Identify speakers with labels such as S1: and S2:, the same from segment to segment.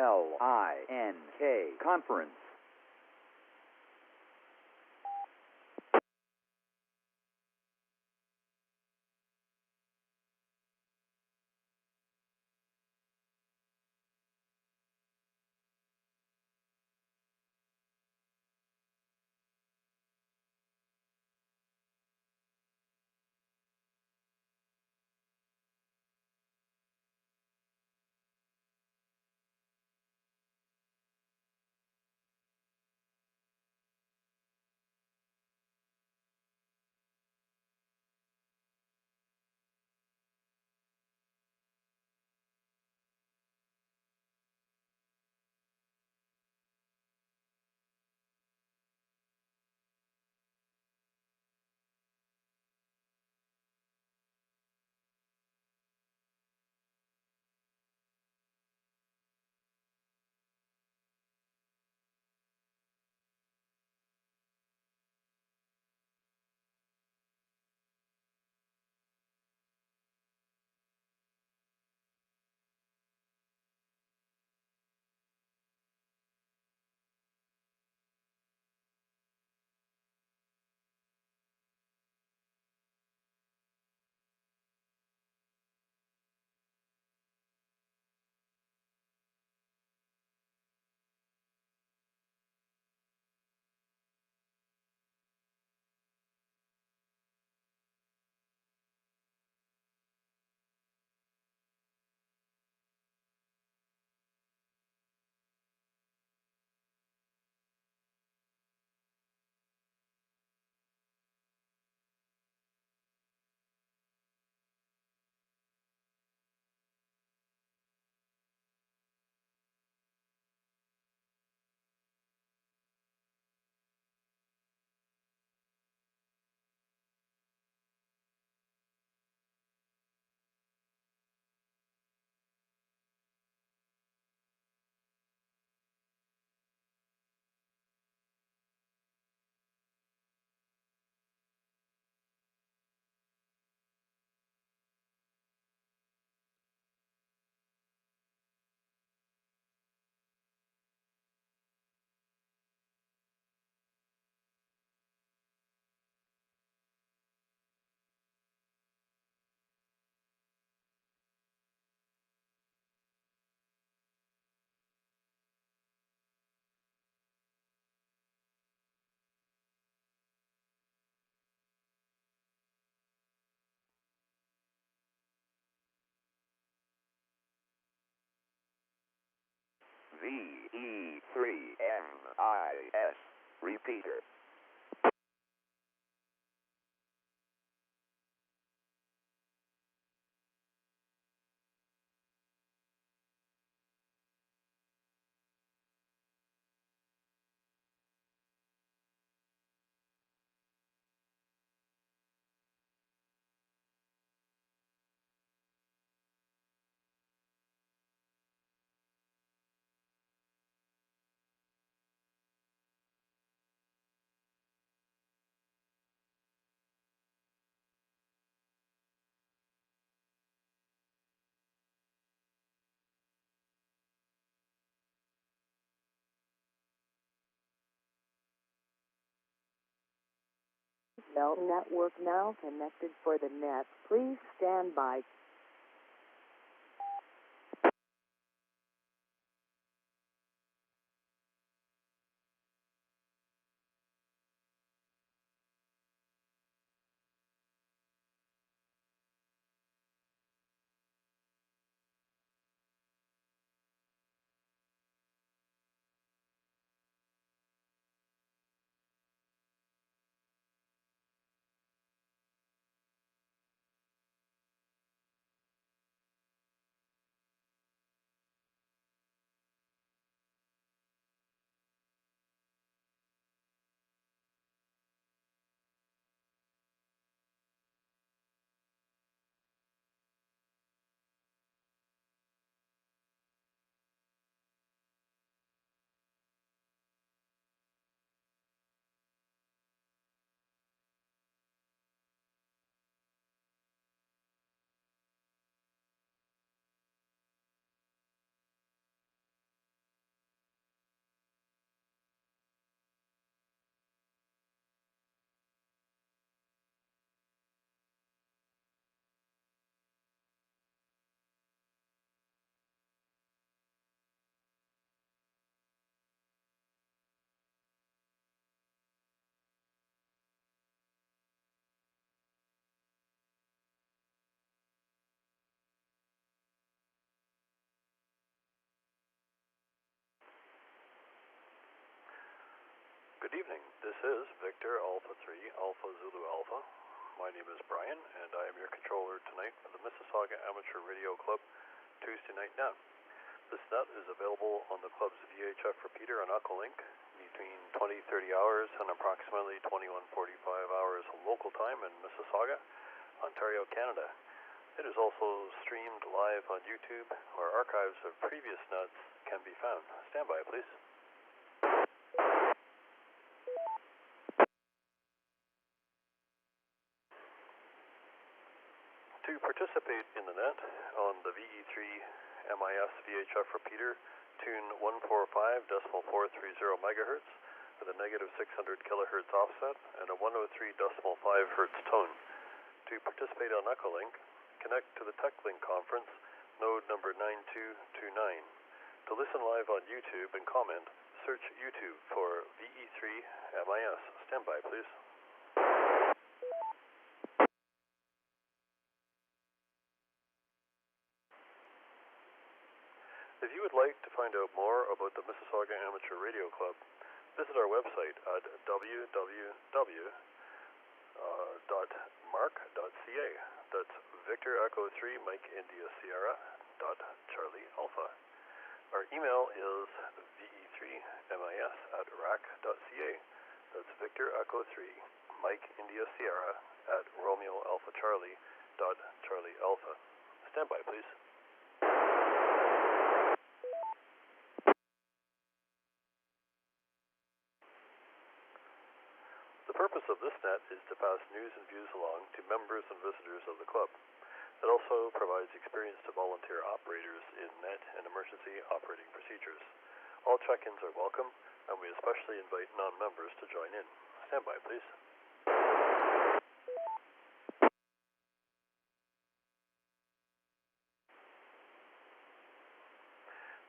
S1: LINK conference.
S2: VE3MIS repeater.
S3: Bell network now connected for the net. Please stand by.
S1: evening. This is Victor Alpha 3 Alpha Zulu Alpha. My name is Brian, and I am your controller tonight for the Mississauga Amateur Radio Club Tuesday Night Net. This net is available on the club's VHF repeater on Ucklink between 20:30 hours and approximately 21:45 hours local time in Mississauga, Ontario, Canada. It is also streamed live on YouTube, where archives of previous nets can be found. Stand by, please. To participate in the net on the VE3MIS VHF repeater, tune 145.430 MHz with a negative 600 kHz offset and a 103.5 Hz tone. To participate on Ucklink, connect to the TechLink conference, node number 9229. To listen live on YouTube and comment, search YouTube for VE3MIS. Stand by, please. If you would like to find out more about the Mississauga Amateur Radio Club, visit our website at www.mark.ca. That's Victor Echo 3 Mike India Sierra .Charlie Alpha. Our email is VE3MIS@rac.ca. That's Victor Echo 3 Mike India Sierra @Romeo Alpha Charlie .Charlie Alpha. Stand by, please. The purpose of this net is to pass news and views along to members and visitors of the club. It also provides experience to volunteer operators in net and emergency operating procedures. All check-ins are welcome, and we especially invite non-members to join in. Stand by, please.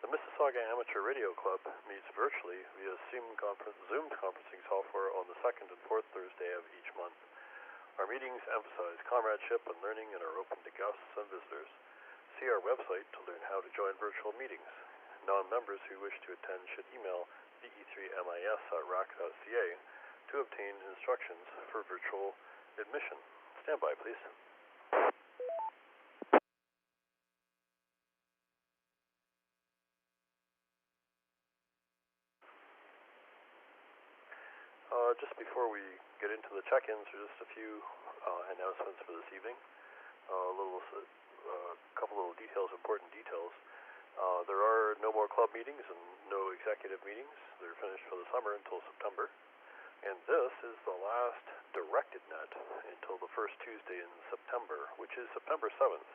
S1: The Mississauga Amateur Radio Club meets virtually via Zoom conferencing software on the second and fourth Thursday of each month. Our meetings emphasize comradeship and learning and are open to guests and visitors. See our website to learn how to join virtual meetings. Non-members who wish to attend should email VE3MIS@rac.ca to obtain instructions for virtual admission. Stand by, please. Just before we get into the check-ins, there's just a few announcements for this evening. A couple little details, important details. There are no more club meetings and no executive meetings. They're finished for the summer until September. And this is the last directed net until the first Tuesday in September, which is September 7th.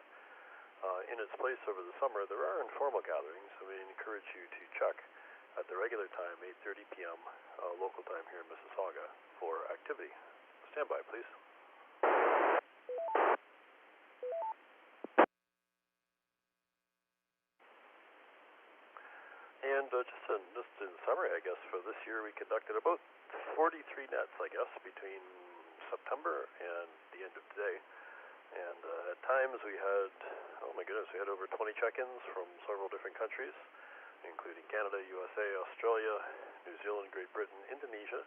S1: In its place over the summer, there are informal gatherings, and we encourage you to check at the regular time, 8:30 p.m. Local time here in Mississauga, for activity. Stand by, please. And just in summary, I guess, for this year, we conducted about 43 nets, I guess, between September and the end of today. And at times we had, we had over 20 check-ins from several different countries, including Canada, USA, Australia, New Zealand, Great Britain, Indonesia,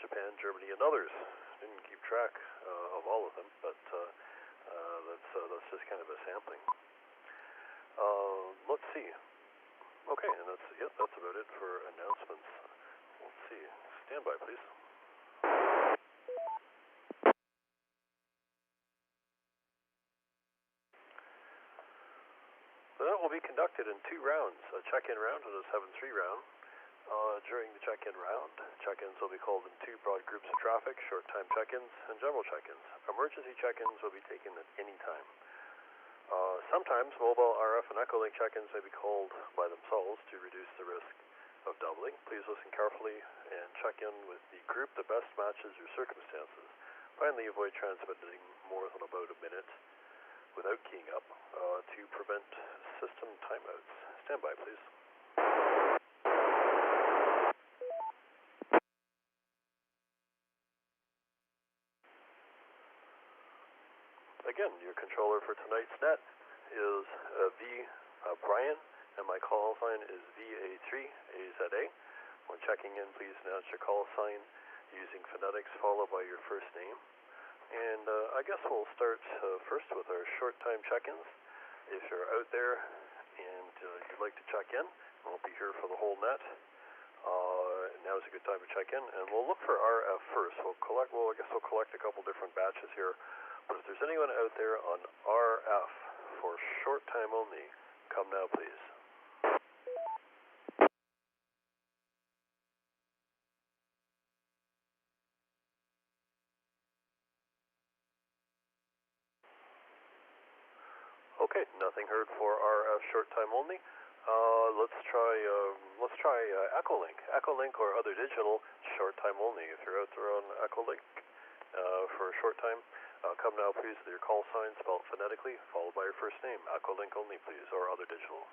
S1: Japan, Germany, and others. Didn't keep track of all of them, but that's just kind of a sampling. Let's see. Okay, and that's about it for announcements. Let's see. Stand by, please. The net will be conducted in 2 rounds, a check-in round and a 7-3 round. During the check-in round, check-ins will be called in 2 broad groups of traffic, short-time check-ins and general check-ins. Emergency check-ins will be taken at any time. Sometimes mobile RF and Echolink check-ins may be called by themselves to reduce the risk of doubling. Please listen carefully and check in with the group that best matches your circumstances. Finally, avoid transmitting more than about a minute without keying up to prevent system timeouts. Stand by, please. Again, your controller for tonight's net is Brian, and my call sign is VA3AZA. When checking in, please announce your call sign using phonetics followed by your first name. And I guess we'll start first with our short time check-ins. If you're out there and you'd like to check in, we'll be here for the whole net. Now's a good time to check in, and we'll look for RF first. I guess we'll collect a couple different batches here. But if there's anyone out there on RF for short time only, come now, please. Okay, nothing heard for RF short time only. Let's try Echolink. Echolink or other digital short time only. If you're out there on Echolink for a short time, come now please with your call sign spelled phonetically, followed by your first name. Echolink only please, or other digital.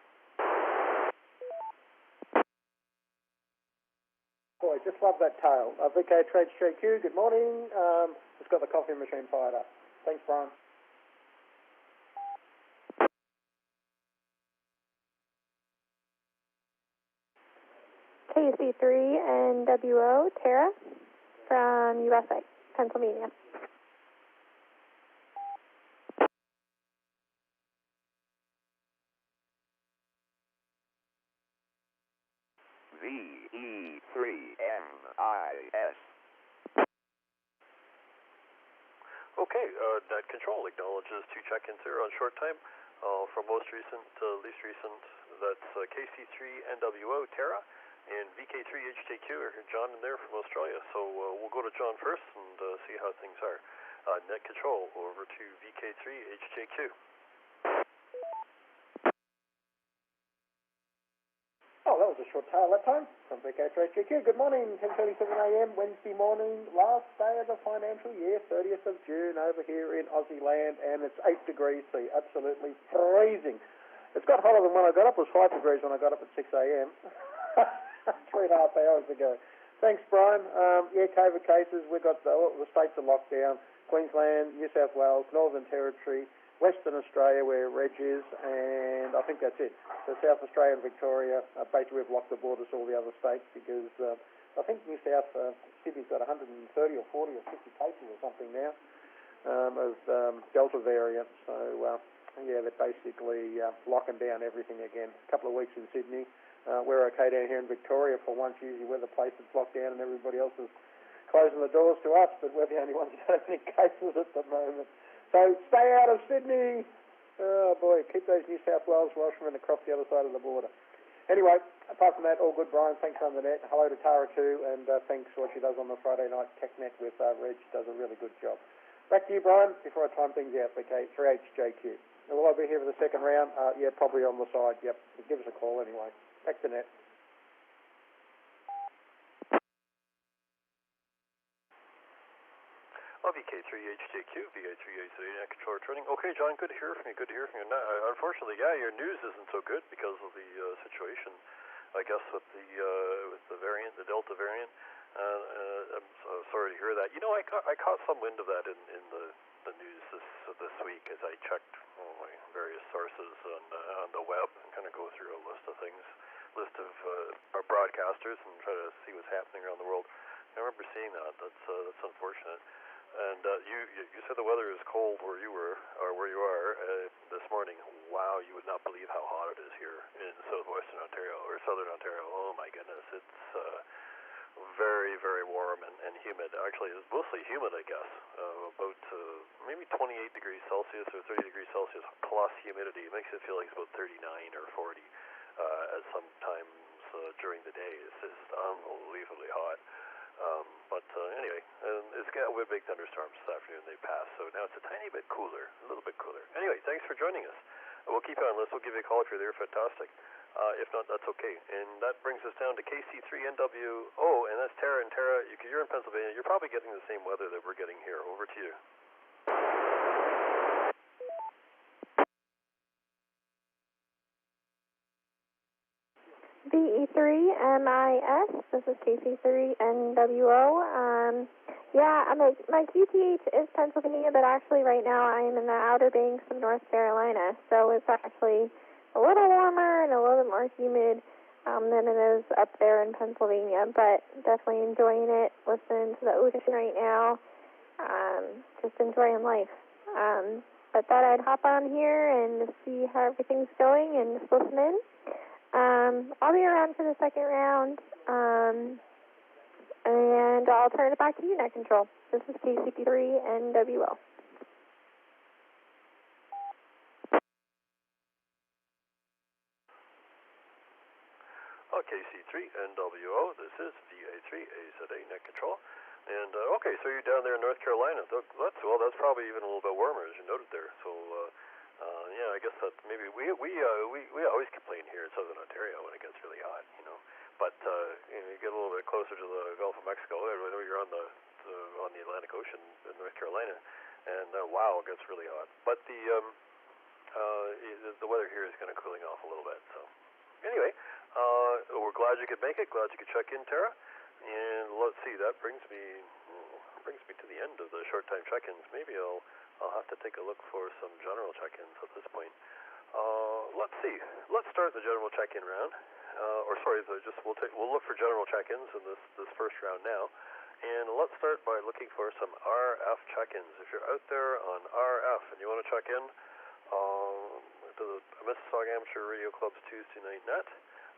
S4: Boy, just love that tail. VK3 HJQ, good morning. Just got the coffee machine fired up. Thanks, Brian.
S5: KC3 NWO, Tara, from USA, Pennsylvania.
S2: VE3MIS.
S1: Okay, net control acknowledges 2 check-ins here on short time. From most recent to least recent, that's KC3 NWO, Tara, and VK3 HJQ, John in there from Australia. So we'll go to John first and see how things are. Net control over to VK3 HJQ.
S4: Oh, that was a short tail that time from VK3 HJQ. Good morning, 10:37 a.m. Wednesday morning, last day of the financial year, 30th of June over here in Aussie land, and it's 8 degrees C, absolutely freezing. It's got hotter than when I got up. It was 5 degrees when I got up at 6 a.m. 3.5 hours ago. Thanks, Brian. COVID cases, we've got the states are locked down. Queensland, New South Wales, Northern Territory, Western Australia, where Reg is, and I think that's it. So South Australia and Victoria, basically we've locked the borders to all the other states because I think New South, Sydney's got 130 or 40 or 50 cases or something now of Delta variant. So, yeah, they're basically locking down everything again. A couple of weeks in Sydney. We're okay down here in Victoria for once. Usually we're the place that's locked down and everybody else is closing the doors to us, but we're the only ones that have any cases at the moment. So stay out of Sydney. Oh, boy, keep those New South Wales Welshmen across the other side of the border. Anyway, apart from that, all good, Brian. Thanks on the net. Hello to Tara, too, and thanks for what she does on the Friday night TechNet with Reg. Does a really good job. Back to you, Brian, before I time things out, okay? 3HJQ. And will I be here for the second round? Yeah, probably on the side, yep. Give us a call anyway. Back to net.
S1: VK3HJQ, VA3A3 net controller training. Okay, John, good to hear from you. Good to hear from you. Unfortunately, yeah, your news isn't so good because of the situation, I guess, with the variant, the Delta variant. I'm so sorry to hear that. You know, I caught some wind of that in the news this week as I checked my various sources on the web and kind of go through a list of our broadcasters and try to see what's happening around the world. I remember seeing that. That's unfortunate. And you said the weather is cold where you were, or where you are this morning. Wow, you would not believe how hot it is here in southwestern Ontario, or southern Ontario. Oh my goodness, it's very, very warm and humid. Actually, it's mostly humid, I guess. About maybe 28 degrees Celsius or 30 degrees Celsius plus humidity. It makes it feel like it's about 39 or 40 at sometimes during the day. It's just unbelievably hot. But anyway, it's got a big thunderstorms this afternoon. They passed, so now it's a tiny bit cooler, a little bit cooler. Anyway, thanks for joining us. We'll keep you on list. We'll give you a call if you're there. Fantastic. If not, that's okay. And that brings us down to KC3NWO, and that's Tara. And Tara, you're in Pennsylvania. You're probably getting the same weather that we're getting here. Over to you.
S5: VE3MIS, this is KC3NWO. Yeah, my QTH is Pennsylvania, but actually right now I am in the Outer Banks of North Carolina, so it's actually a little warmer and a little bit more humid. than it is up there in Pennsylvania, but definitely enjoying it, listening to the ocean right now, just enjoying life. But thought I'd hop on here and see how everything's going and just listen in. I'll be around for the second round, and I'll turn it back to you, Net Control. This is KCP3NWO.
S1: KC3NWO, this is VA3AZA Net Control. And, okay, so you're down there in North Carolina. That's probably even a little bit warmer, as you noted there. So, yeah, I guess that maybe we always complain here in Southern Ontario when it gets really hot, you know. But, you get a little bit closer to the Gulf of Mexico. I know you're on the Atlantic Ocean in North Carolina, and, wow, it gets really hot. But the weather here is kind of cooling off a little bit, so. Anyway, we're glad you could make it. Glad you could check in, Tara. And let's see, that brings me to the end of the short time check-ins. Maybe I'll have to take a look for some general check-ins at this point. Let's see. Let's start the general check-in round. We'll look for general check-ins in this first round now. And let's start by looking for some RF check-ins. If you're out there on RF and you want to check in to the Mississauga Amateur Radio Club's Tuesday Night Net,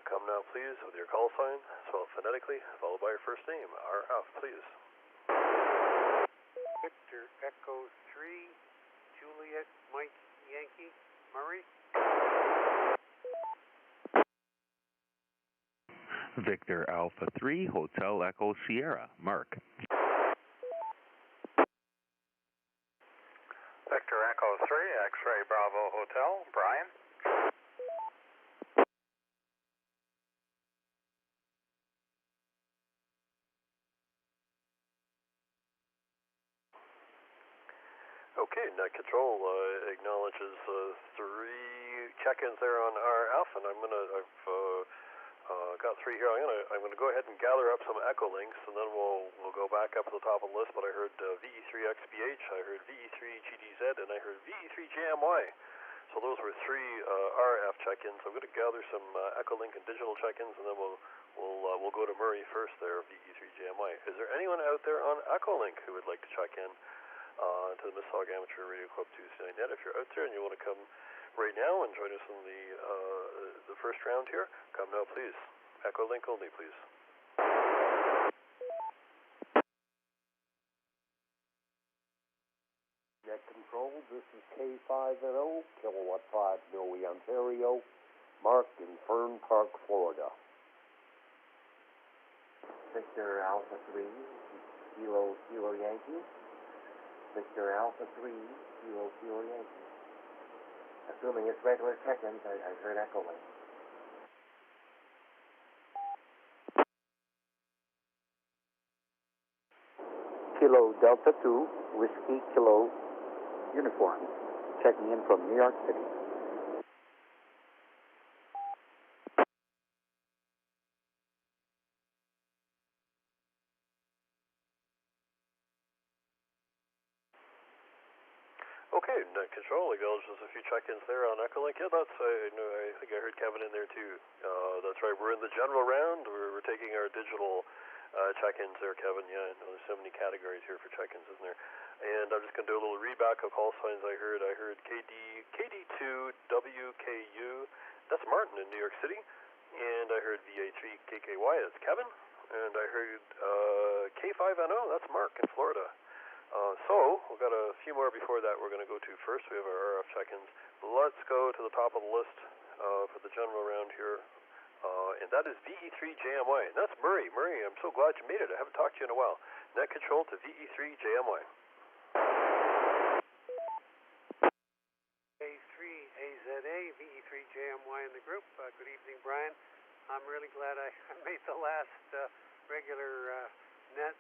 S1: come now, please, with your call sign, spelled phonetically, followed by your first name. RF, please.
S6: Victor Echo 3, Juliet Mike Yankee, Murray.
S7: Victor Alpha 3, Hotel Echo Sierra, Mark.
S8: Victor Echo 3, X-Ray Bravo Hotel, Brian.
S1: Okay, Net Control acknowledges 3 check-ins there on RF, and I've got 3 here. I'm gonna go ahead and gather up some echo links, and then we'll go back up to the top of the list. But I heard VE3XBH, I heard VE3GDZ, and I heard VE3JMY. So those were 3 RF check-ins. I'm going to gather some echo link and digital check-ins, and then we'll go to Murray first there, VE3JMY. Is there anyone out there on echo link who would like to check in to the Mississauga Amateur Radio Club Tuesday Night Net? If you're out there and you want to come right now and join us in the first round here, come now, please. Echo link only, please.
S9: Net Control, this is K5NO, Kilowatt 5, Noe, Ontario, Mark in Fern Park, Florida.
S10: Victor Alpha 3, Kilo Yankee. Victor Alpha 3, Kilo Yankee. Assuming it's regular check-ins, I heard echo link.
S11: Kilo Delta 2, Whiskey Kilo Uniform, checking in from New York City.
S1: Okay, Net Control acknowledges a few check-ins there on Echolink. Yeah, I think I heard Kevin in there too. That's right, we're in the general round. We're taking our digital check-ins there, Kevin. Yeah, I know there's so many categories here for check-ins, isn't there? And I'm just going to do a little readback of call signs I heard. I heard KD2WKU, that's Martin in New York City. And I heard VA3KKY, that's Kevin. And I heard K5NO, that's Mark in Florida. So, we've got a few more before that we're going to go to first. We have our RF check-ins. Let's go to the top of the list for the general round here. And that is VE3JMY. And that's Murray. Murray, I'm so glad you made it. I haven't talked to you in a while. Net Control to VE3JMY.
S6: A3AZA, VE3JMY in the group. Good evening, Brian. I'm really glad I made the last regular net.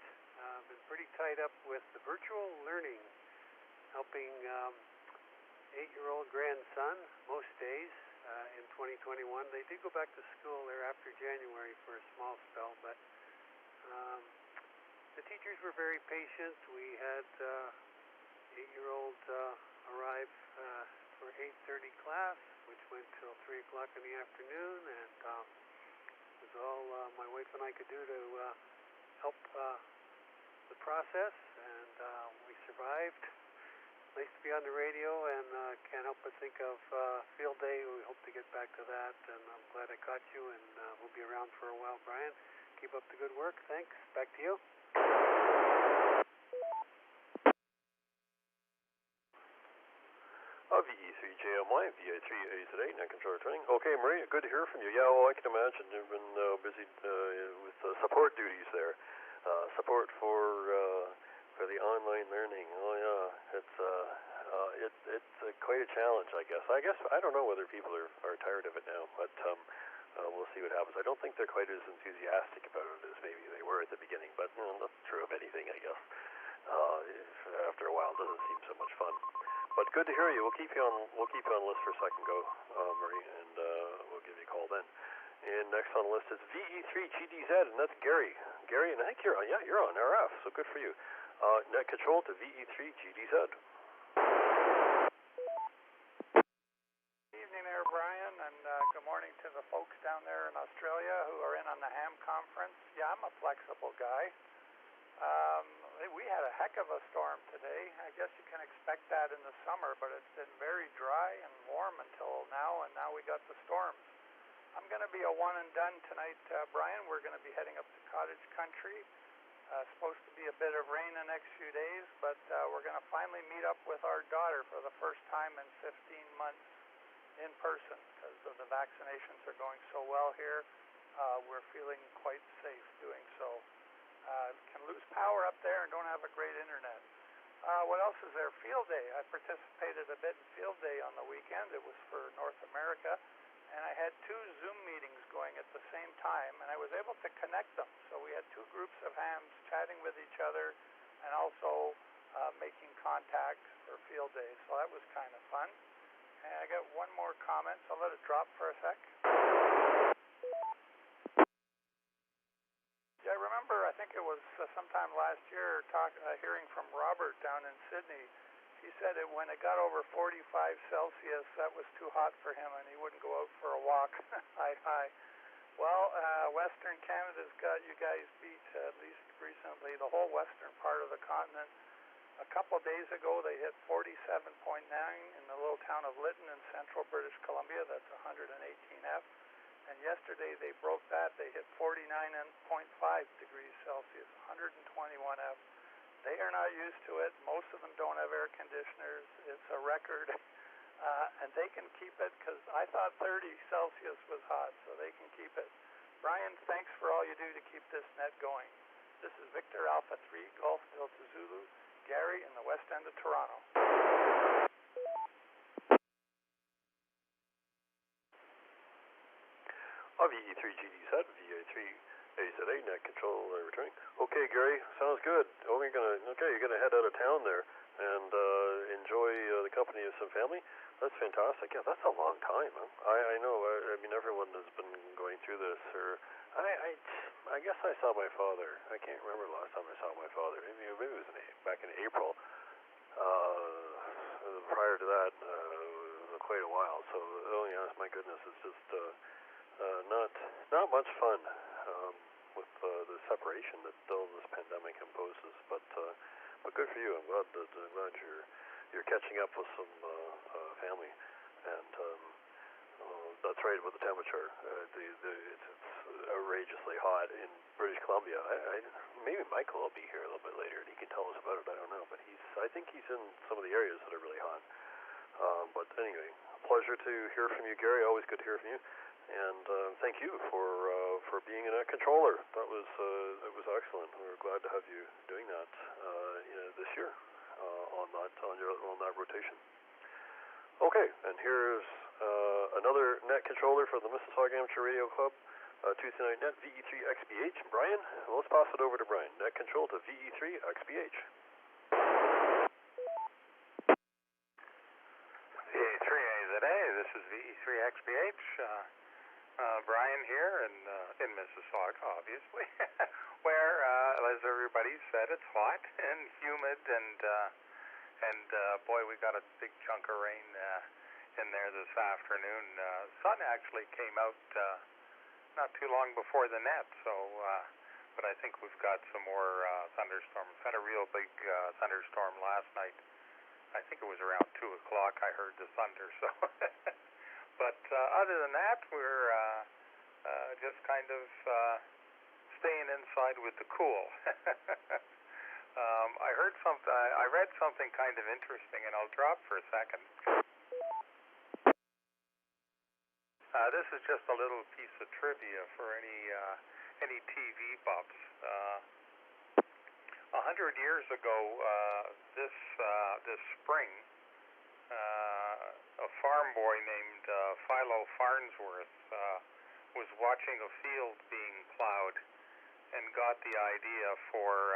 S6: Been pretty tied up with the virtual learning, helping 8-year-old grandson most days in 2021. They did go back to school there after January for a small spell, but the teachers were very patient. We had 8-year-old arrive for 8:30 class, which went till 3 o'clock in the afternoon, and was all my wife and I could do to help the process, and we survived. Nice to be on the radio, and can't help but think of field day. We hope to get back to that, and I'm glad I caught you, and we'll be around for a while, Brian. Keep up the good work. Thanks. Back to you.
S1: VE3JMY, VE3 net controller training. Okay, Marie, good to hear from you. Yeah, well, I can imagine you've been busy with support duties there. Support for the online learning. Oh yeah, it's quite a challenge, I guess. I don't know whether people are tired of it now, but we'll see what happens. I don't think they're quite as enthusiastic about it as maybe they were at the beginning, but that's true of anything, I guess. After a while, it doesn't seem so much fun. But good to hear you. We'll keep you on the list for a second, Marie, and we'll give you a call then. And next on the list is VE3GDZ, and that's Gary. Gary, and I think you're on RF, so good for you. Net control to VE3GDZ.
S12: Evening there, Brian, and good morning to the folks down there in Australia who are in on the ham conference. Yeah, I'm a flexible guy. We had a heck of a storm today. I guess you can expect that in the summer, but it's been very dry and warm until now, and now we got the storms. I'm going to be a one and done tonight, Brian. We're going to be heading up to cottage country. Supposed to be a bit of rain the next few days, but we're going to finally meet up with our daughter for the first time in 15 months in person because of the vaccinations are going so well here. We're feeling quite safe doing so. Can lose power up there and don't have a great internet. What else is there? Field day. I participated a bit in field day on the weekend. It was for North America, and I had 2 Zoom meetings going at the same time, and I was able to connect them. So we had 2 groups of hams chatting with each other and also making contact for field day. So that was kind of fun. And I got one more comment, so I'll let it drop for a sec. Yeah, I remember, I think it was sometime last year, hearing from Robert down in Sydney. He said when it got over 45 Celsius, that was too hot for him, and he wouldn't go out for a walk. Hi. Well, Western Canada's got you guys beat, at least recently, the whole western part of the continent. A couple days ago, they hit 47.9 in the little town of Lytton in central British Columbia. That's 118 F. And yesterday they broke that. They hit 49.5 degrees Celsius, 121 F. They are not used to it. Most of them don't have air conditioners. It's a record. And they can keep it because I thought 30 Celsius was hot, so they can keep it. Brian, thanks for all you do to keep this net going. This is Victor Alpha 3, Golf Delta Zulu, Gary in the west end of Toronto.
S1: VE3GDZ, VA3AZA, net control returning. Okay, Gary, sounds good. You're gonna head out of town there and enjoy the company of some family. That's fantastic. Yeah, that's a long time. Huh? I know. I mean, everyone has been going through this. I guess I saw my father. I can't remember the last time I saw my father. Maybe it was back in April. Prior to that, quite a while. So, oh yeah, my goodness, it's just. Not much fun with the separation that still this pandemic imposes, but good for you. I'm glad you're catching up with some family, and that's right about the temperature. It's outrageously hot in British Columbia. Maybe Michael will be here a little bit later, and he can tell us about it. I don't know, but I think he's in some of the areas that are really hot. But anyway, pleasure to hear from you, Gary. Always good to hear from you. And thank you for being a net controller. That was excellent. We're glad to have you doing that this year on that rotation. Okay, and here's another net controller for the Mississauga Amateur Radio Club, Tuesday Night Net, VE3XBH. Brian, let's pass it over to Brian. Net control to VE3XBH.
S8: VE3AZA, this is VE3XBH. Brian here in Mississauga, obviously, where, as everybody said, it's hot and humid, and boy, we got a big chunk of rain in there this afternoon. Sun actually came out not too long before the net, so, but I think we've got some more thunderstorms. Had a real big thunderstorm last night. I think it was around 2 o'clock I heard the thunder, so. But other than that, we're just kind of staying inside with the cool. I heard something, I read something kind of interesting, and I'll drop for a second. This is just a little piece of trivia for any TV buffs. 100 years ago, this spring, a farm boy named Philo Farnsworth was watching a field being plowed and got the idea for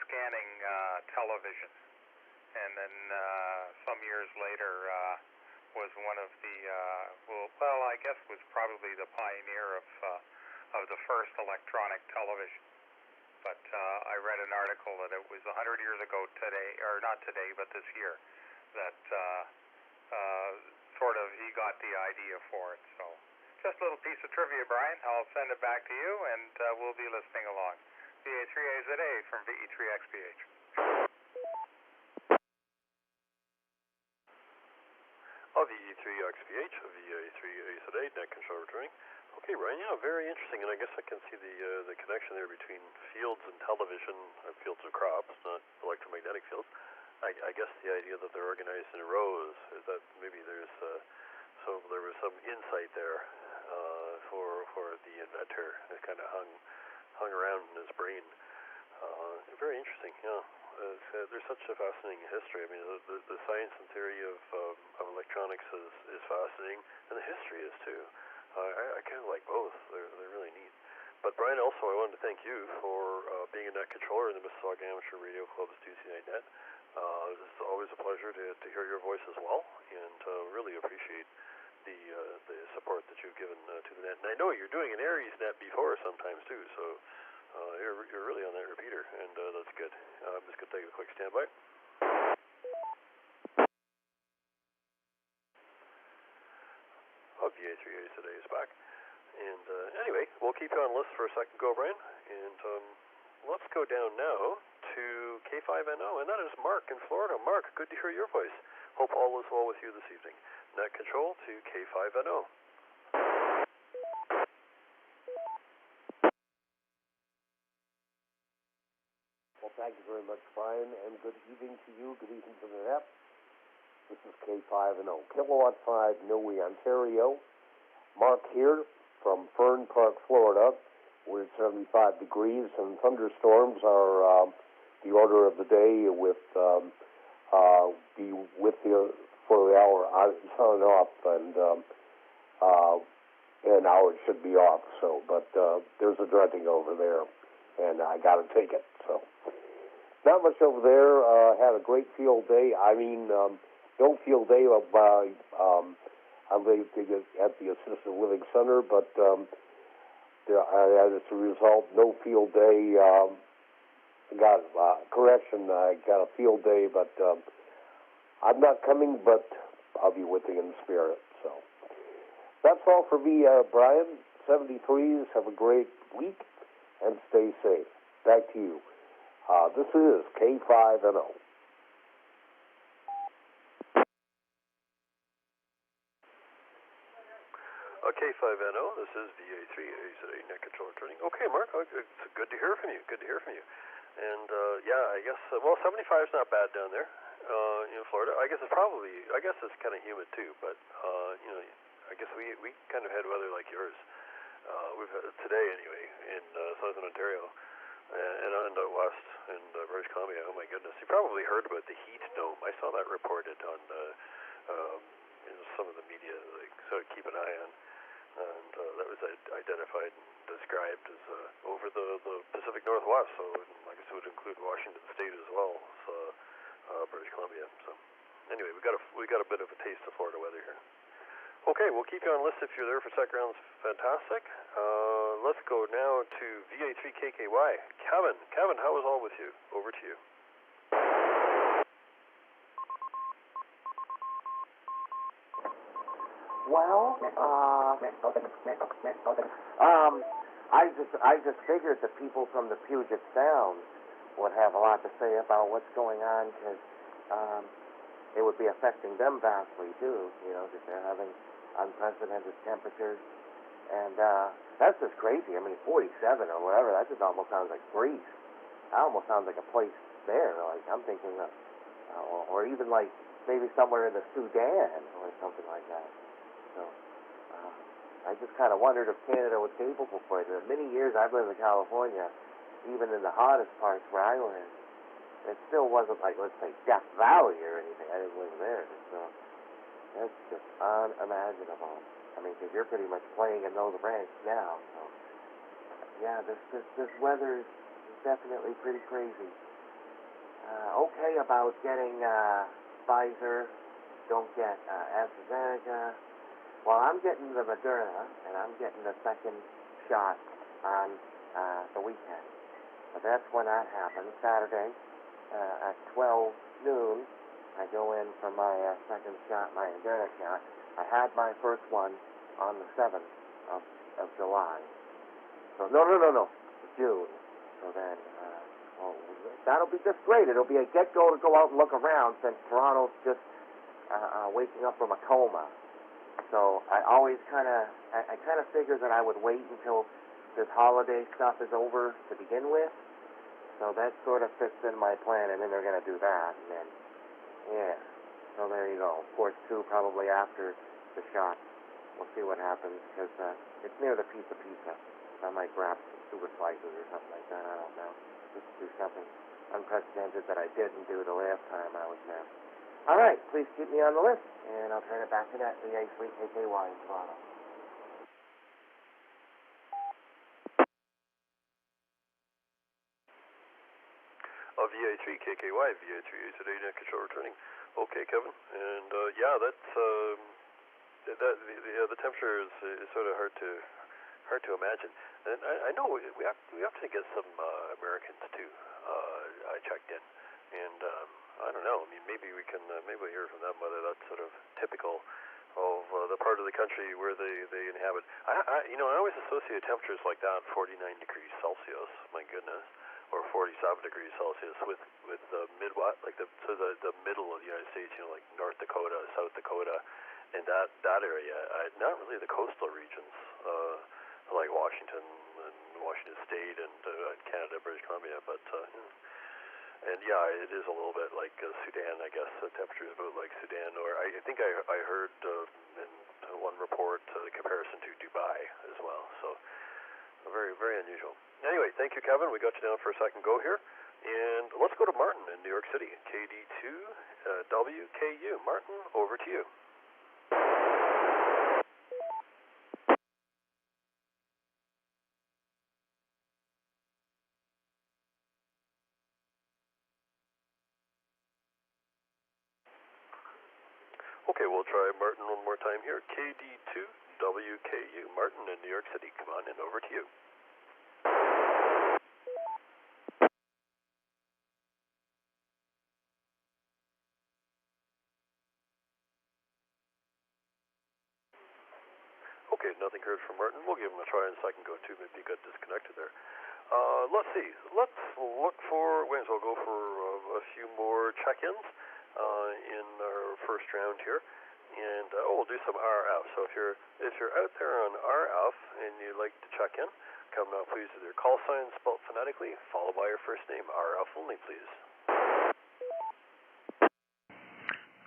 S8: scanning television. And then some years later was one of the, well, I guess was probably the pioneer of the first electronic television. But I read an article that it was 100 years ago today, or not today, but this year, that sort of he got the idea for it. So just a little piece of trivia, Brian. I'll send it back to you, and we'll be listening along. VE3AZA from VE3XBH.
S1: VE3XBH, VE3AZA, net control returning. Okay, Ryan, yeah, very interesting, and I guess I can see the connection there between fields and television, fields of crops, not electromagnetic fields. I guess the idea that they're organized in rows is that maybe there's so there was some insight there for the inventor. It kind of hung around in his brain. Very interesting, yeah. There's such a fascinating history. I mean, the science and theory of electronics is fascinating, and the history is too. I kind of like both. They're really neat. But Brian, also I wanted to thank you for being a net controller in the Mississauga Amateur Radio Club's Tuesday Night Net. It's always a pleasure to hear your voice as well, and really appreciate the support that you've given to the net. And I know you're doing an Aries net before sometimes too, so you're really on that repeater, and that's good. I'm just going to take a quick standby. VA3A today is back. And anyway, we'll keep you on the list for a second go, Brian. And let's go down now to K5NO, and that is Mark in Florida. Mark, good to hear your voice. Hope all is well with you this evening. Net control to K5NO.
S9: Well, thank you very much, Brian, and good evening to you. Good evening to the net. This is K5NO, Kilowatt 5, Noe, Ontario. Mark here from Fern Park, Florida. We're at 75 degrees, and thunderstorms are the order of the day with the for the hour on and off, and now it should be off. So, but there's a drenching over there, and I got to take it. So, not much over there. Had a great field day. I mean. No field day at the assisted living center, but as a result, no field day. Got correction. I got a field day, but I'm not coming. But I'll be with you in spirit. So that's all for me, Brian. 73s. Have a great week and stay safe. Back to you. This is K5NO.
S1: K5NO, this is VA3AZA net control returning. Okay, Mark, it's good to hear from you. Good to hear from you. And yeah, I guess 75 is not bad down there in Florida. I guess it's kind of humid too. But I guess we kind of had weather like yours. We've had today anyway in southern Ontario and out west in British Columbia. Oh my goodness, you probably heard about the heat dome. I saw that reported on some of the media, so keep an eye on. And that was identified and described as over the Pacific Northwest, so I guess it would include Washington State as well as British Columbia. So anyway, we got a bit of a taste of Florida weather here. Okay, we'll keep you on the list if you're there for second rounds. Fantastic. Let's go now to VA3KKY. Kevin, how is all with you? Over to you.
S10: Well, Well, I just figured the people from the Puget Sound would have a lot to say about what's going on, because it would be affecting them vastly too. You know, that they're having unprecedented temperatures, and that's just crazy. I mean, 47 or whatever. That just almost sounds like Greece. That almost sounds like a place there. Like I'm thinking, or even like maybe somewhere in the Sudan or something like that. So I just kind of wondered if Canada was capable for it. The many years I've lived in California, even in the hottest parts where I live, it still wasn't like, let's say, Death Valley or anything. I didn't live there. So that's just unimaginable. I mean, because you're pretty much playing in those ranks now. So yeah, this weather is definitely pretty crazy. Okay about getting Pfizer, don't get AstraZeneca. Well, I'm getting the Moderna, and I'm getting the second shot on the weekend. So that's when that happens. Saturday at 12 noon, I go in for my second shot, my Moderna shot. I had my first one on the 7th of July. So, no, June. So then, well, that'll be just great. It'll be a get-go to go out and look around, since Toronto's just waking up from a coma. So I always kind of figured that I would wait until this holiday stuff is over to begin with. So that sort of fits in my plan, and then they're going to do that. And then, yeah. So there you go. Of course, too, probably after the shot, we'll see what happens, because it's near the pizza. I might grab some super slices or something like that. I don't know. Just do something unprecedented that I didn't do the last time I was there. All right, please keep me on the list, and I'll turn it back to that VE3KKY in Toronto.
S1: VE3KKY, VE3 today, net control returning. Okay, Kevin, and yeah, that's the temperature is sort of hard to imagine. And I know we have to get some Americans too. I checked in, and I don't know. I mean, maybe we we'll hear from them whether that's sort of typical of the part of the country where they inhabit. I always associate temperatures like that, 49 degrees Celsius. My goodness. Or 47 degrees Celsius with the Midwest, like the middle of the United States, you know, like North Dakota, South Dakota, and that area. Not really the coastal regions, like Washington State and Canada, British Columbia, but and yeah, it is a little bit like Sudan, I guess. The temperature is about like Sudan, or I think I heard in one report the comparison to Dubai as well. So very, very unusual. Anyway, thank you, Kevin. We got you down for a second go here. And let's go to Martin in New York City, KD2 WKU. Martin, over to you. Okay, we'll try Martin one more time here. KD2 WKU. Martin in New York City. Come on in, over to you. Okay, nothing heard from Martin. We'll give him a try in a second go too. Maybe he got disconnected there. Let's see. Let's look for. We'll go for a few more check-ins in our first round here, and we'll do some RF. So if you're out there on RF and you'd like to check in, come now please with your call sign spelled phonetically, followed by your first name. RF only, please.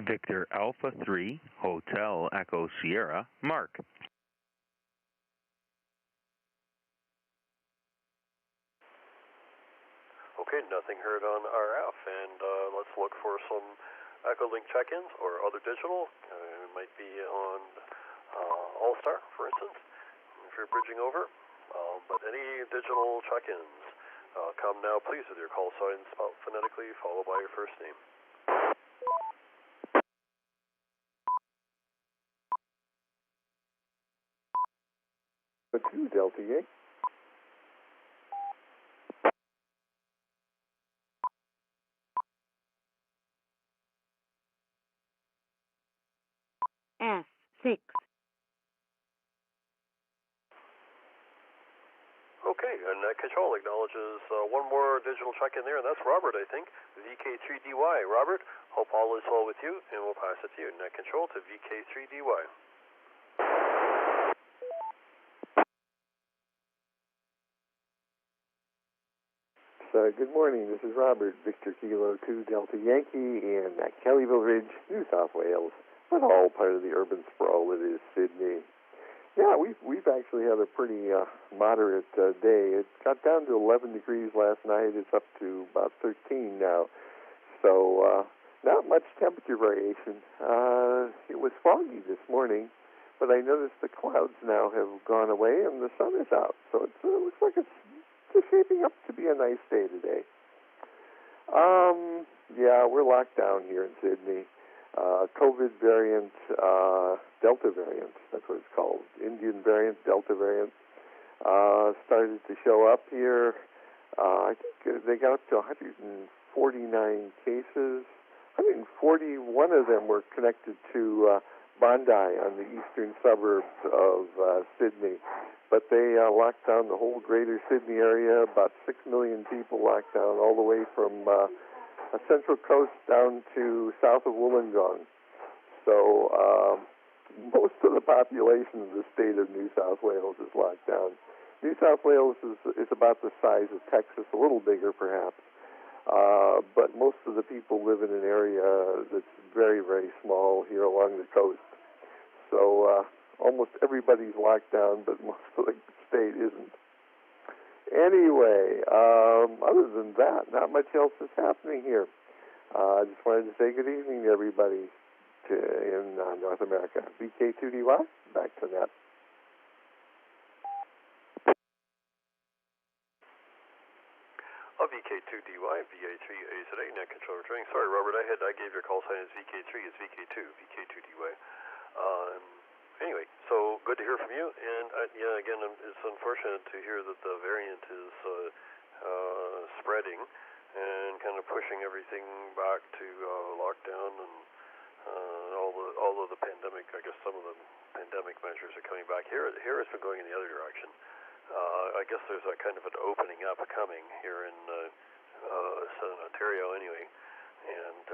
S7: Victor Alpha 3 Hotel Echo Sierra Mark.
S1: Okay, nothing heard on RF, and let's look for some Echolink check-ins or other digital. It might be on All-Star, for instance, if you're bridging over. But any digital check-ins, come now, please, with your call sign spelled phonetically, followed by your first name.
S9: The 2 Delta 8.
S13: S6
S1: Okay, and Net Control acknowledges one more digital check-in there, and that's Robert, I think, VK3DY. Robert, hope all is well with you, and we'll pass it to you. Net Control to VK3DY.
S13: Good morning, this is Robert, Victor Kilo 2 Delta Yankee in Kellyville Ridge, New South Wales, but all part of the urban sprawl that is Sydney. Yeah, we've actually had a pretty moderate day. It got down to 11 degrees last night. It's up to about 13 now. So not much temperature variation. It was foggy this morning, but I noticed the clouds now have gone away and the sun is out. So it looks like it's just shaping up to be a nice day today. Yeah, we're locked down here in Sydney. COVID variant, Delta variant, that's what it's called. Indian variant, Delta variant, started to show up here. I think they got up to 149 cases. 141 of them were connected to Bondi on the eastern suburbs of Sydney. But they locked down the whole greater Sydney area, about 6 million people locked down all the way from Central Coast down to south of Wollongong. So most of the population of the state of New South Wales is locked down. New South Wales is about the size of Texas, a little bigger perhaps. But most of the people live in an area that's very, very small here along the coast. So almost everybody's locked down, but most of the state isn't. Anyway, other than that, not much else is happening here. I just wanted to say good evening to everybody in North America. VK2DY, back to Net.
S1: VK2DY, VA3AZA, Net Control returning. Sorry, Robert, I gave your call sign as VK3, it's VK2, VK2DY. Anyway, so good to hear from you, and yeah, again, it's unfortunate to hear that the variant is spreading and kind of pushing everything back to lockdown and all of the pandemic. I guess some of the pandemic measures are coming back. Here it's been going in the other direction. I guess there's a kind of an opening up coming here in Southern Ontario, anyway, and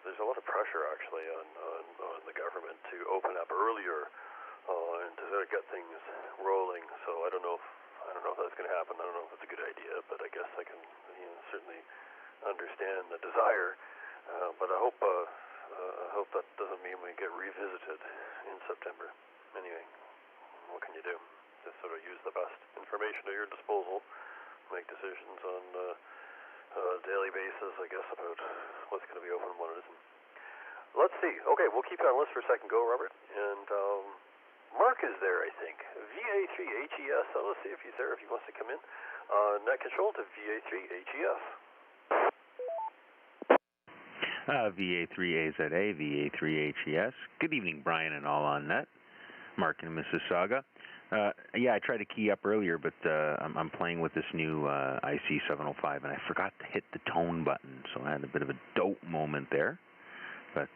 S1: there's a lot of pressure actually on the government to open up earlier. And to sort of get things rolling, so I don't know if that's going to happen. I don't know if it's a good idea, but I guess I can certainly understand the desire. But I hope that doesn't mean we get revisited in September. Anyway, what can you do? Just sort of use the best information at your disposal, make decisions on a daily basis, I guess, about what's going to be open and what isn't. Let's see. Okay, we'll keep you on the list for a second go, Robert, and Mark is there, I think. VA3HES. Let's see if he's there, if he wants to come in. Net Control to VA3HES.
S7: VA3AZA, VA3HES. Good evening, Brian and all on net. Mark in Mississauga. Yeah, I tried to key up earlier, but I'm playing with this new IC705, and I forgot to hit the tone button, so I had a bit of a dope moment there. But,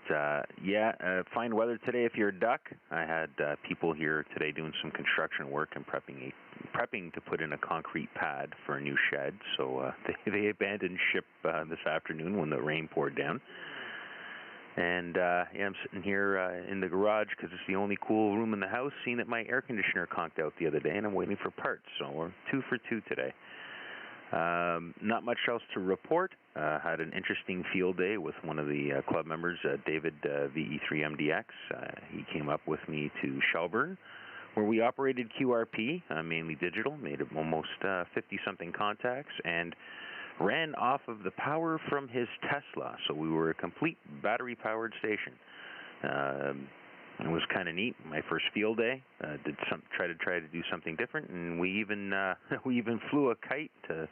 S7: yeah, fine weather today if you're a duck. I had people here today doing some construction work and prepping to put in a concrete pad for a new shed. So they abandoned ship this afternoon when the rain poured down. And, yeah, I'm sitting here in the garage because it's the only cool room in the house, seeing that my air conditioner conked out the other day, and I'm waiting for parts. So we're 2 for 2 today. Not much else to report. Had an interesting field day with one of the club members, David, VE3MDX. He came up with me to Shelburne, where we operated QRP, mainly digital, made almost 50-something contacts, and ran off of the power from his Tesla. So we were a complete battery-powered station. It was kind of neat. My first field day. Try to do something different, and we even flew a kite to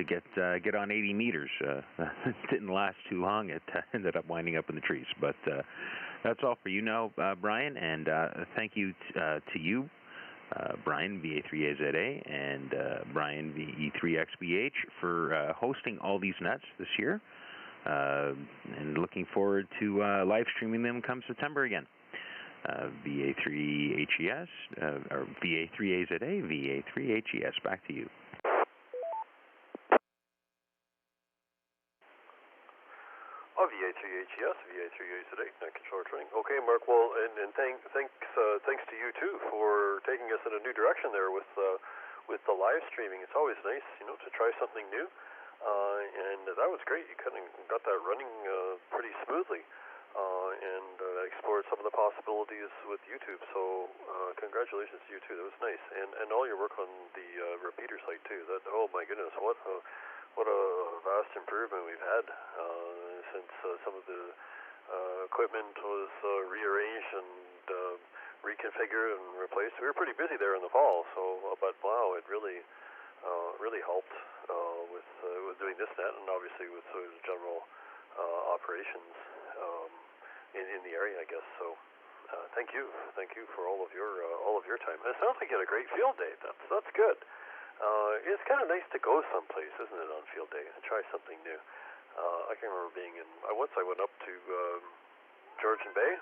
S7: get on 80 meters. It didn't last too long. It ended up winding up in the trees. But that's all for you now, Brian. And thank you to you, Brian VA3AZA and Brian VE3XBH for hosting all these nets this year. And looking forward to live streaming them come September again. VA3HES, or VA3AZA, VA3HES. Back to you.
S1: VA3HES, VA3AZA, net controller training. Okay, Mark. Well, and thanks to you too for taking us in a new direction there with the live streaming. It's always nice, to try something new. And that was great. You kind of got that running pretty smoothly, and explored some of the possibilities with YouTube. So congratulations to you too. That was nice, and all your work on the repeater site too. That, oh my goodness, what a vast improvement we've had since some of the equipment was rearranged and reconfigured and replaced. We were pretty busy there in the fall, so but wow, it really helped with doing this net, and obviously with sort of general operations in the area, I guess. So thank you for all of your time. And it sounds like you had a great field day. That's good. It's kind of nice to go someplace, isn't it, on field day and try something new. I can remember being once I went up to Georgian Bay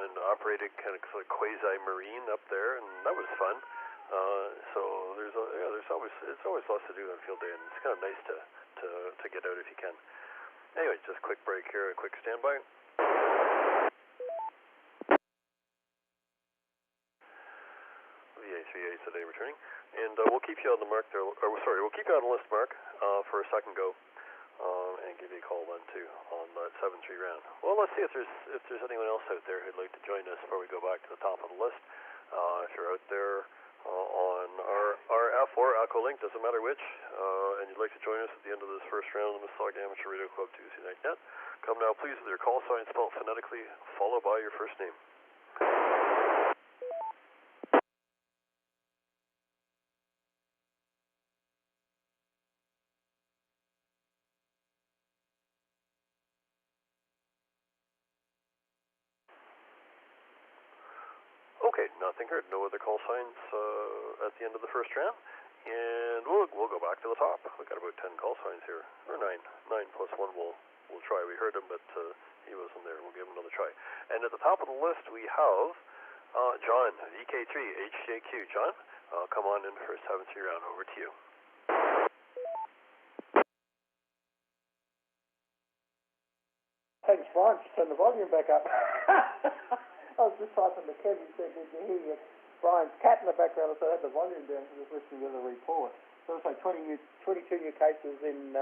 S1: and operated kind of quasi-marine up there, and that was fun. So it's always lots to do on field day, and it's kind of nice to get out if you can. Anyway, just a quick break here, a quick standby. VA3A today returning, and we'll keep you on the mark there. We'll keep you on the list, Mark, for a second go, and give you a call then too on that 7-3 round. Well, let's see if there's anyone else out there who'd like to join us before we go back to the top of the list. If you're out there on our F or Echo Link, doesn't matter which, and you'd like to join us at the end of this first round of the Mississauga Amateur Radio Club Tuesday Night Net, come now please with your call sign spelled phonetically, followed by your first name. Okay, nothing heard. No other call signs at the end of the first round, and we'll go back to the top. We've got about 10 call signs here, or 9 plus 1. We'll try. We heard him, but he wasn't there. We'll give him another try. And at the top of the list, we have John, VK3 HJQ. John, come on in for a 7-3 round. Over to you.
S4: Thanks, Brian. Just turn the volume back up. I was just typing to Ken. He said, did you hear Brian's cat in the background? So I had the volume down, just listening to the report. So it's like 22 new cases in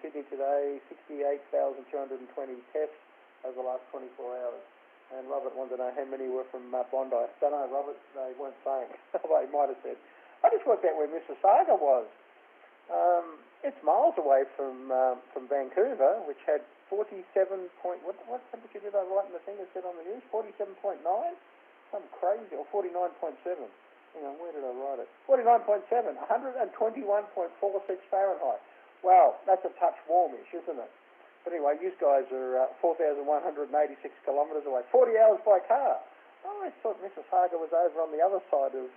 S4: Sydney today, 68,220 tests over the last 24 hours. And Robert wanted to know how many were from Bondi. Don't know, Robert, they weren't saying. Well, he might have said. I just worked out where Mississauga was. It's miles away from Vancouver, which had 47 point, what temperature did I write in the thing that said on the news? 47.9? Some crazy, or 49.7. Hang on, where did I write it? 49.7, 121.46 Fahrenheit. Wow, that's a touch warmish, isn't it? But anyway, you guys are 4,186 kilometres away, 40 hours by car. Oh, I thought Mississauga was over on the other side of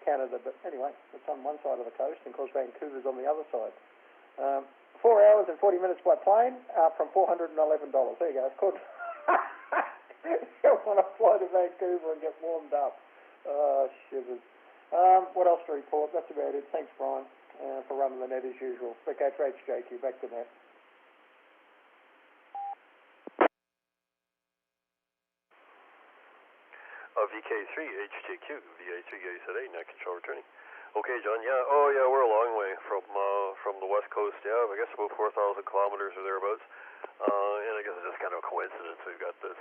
S4: Canada, but anyway, it's on one side of the coast, and of course Vancouver's on the other side. 4 hours and 40 minutes by plane from $411. There you go. It's called. You want to fly to Vancouver and get warmed up. Shivers. What else to report? That's about it. Thanks, Brian, for running the net as usual. Okay, HJQ, back to net.
S1: VK3 HJQ, VA3AZA, net control returning. Okay, John. Yeah. Oh, yeah. We're a long way from the west coast. Yeah, I guess about 4,000 kilometers or thereabouts. And I guess it's just kind of a coincidence. We've got this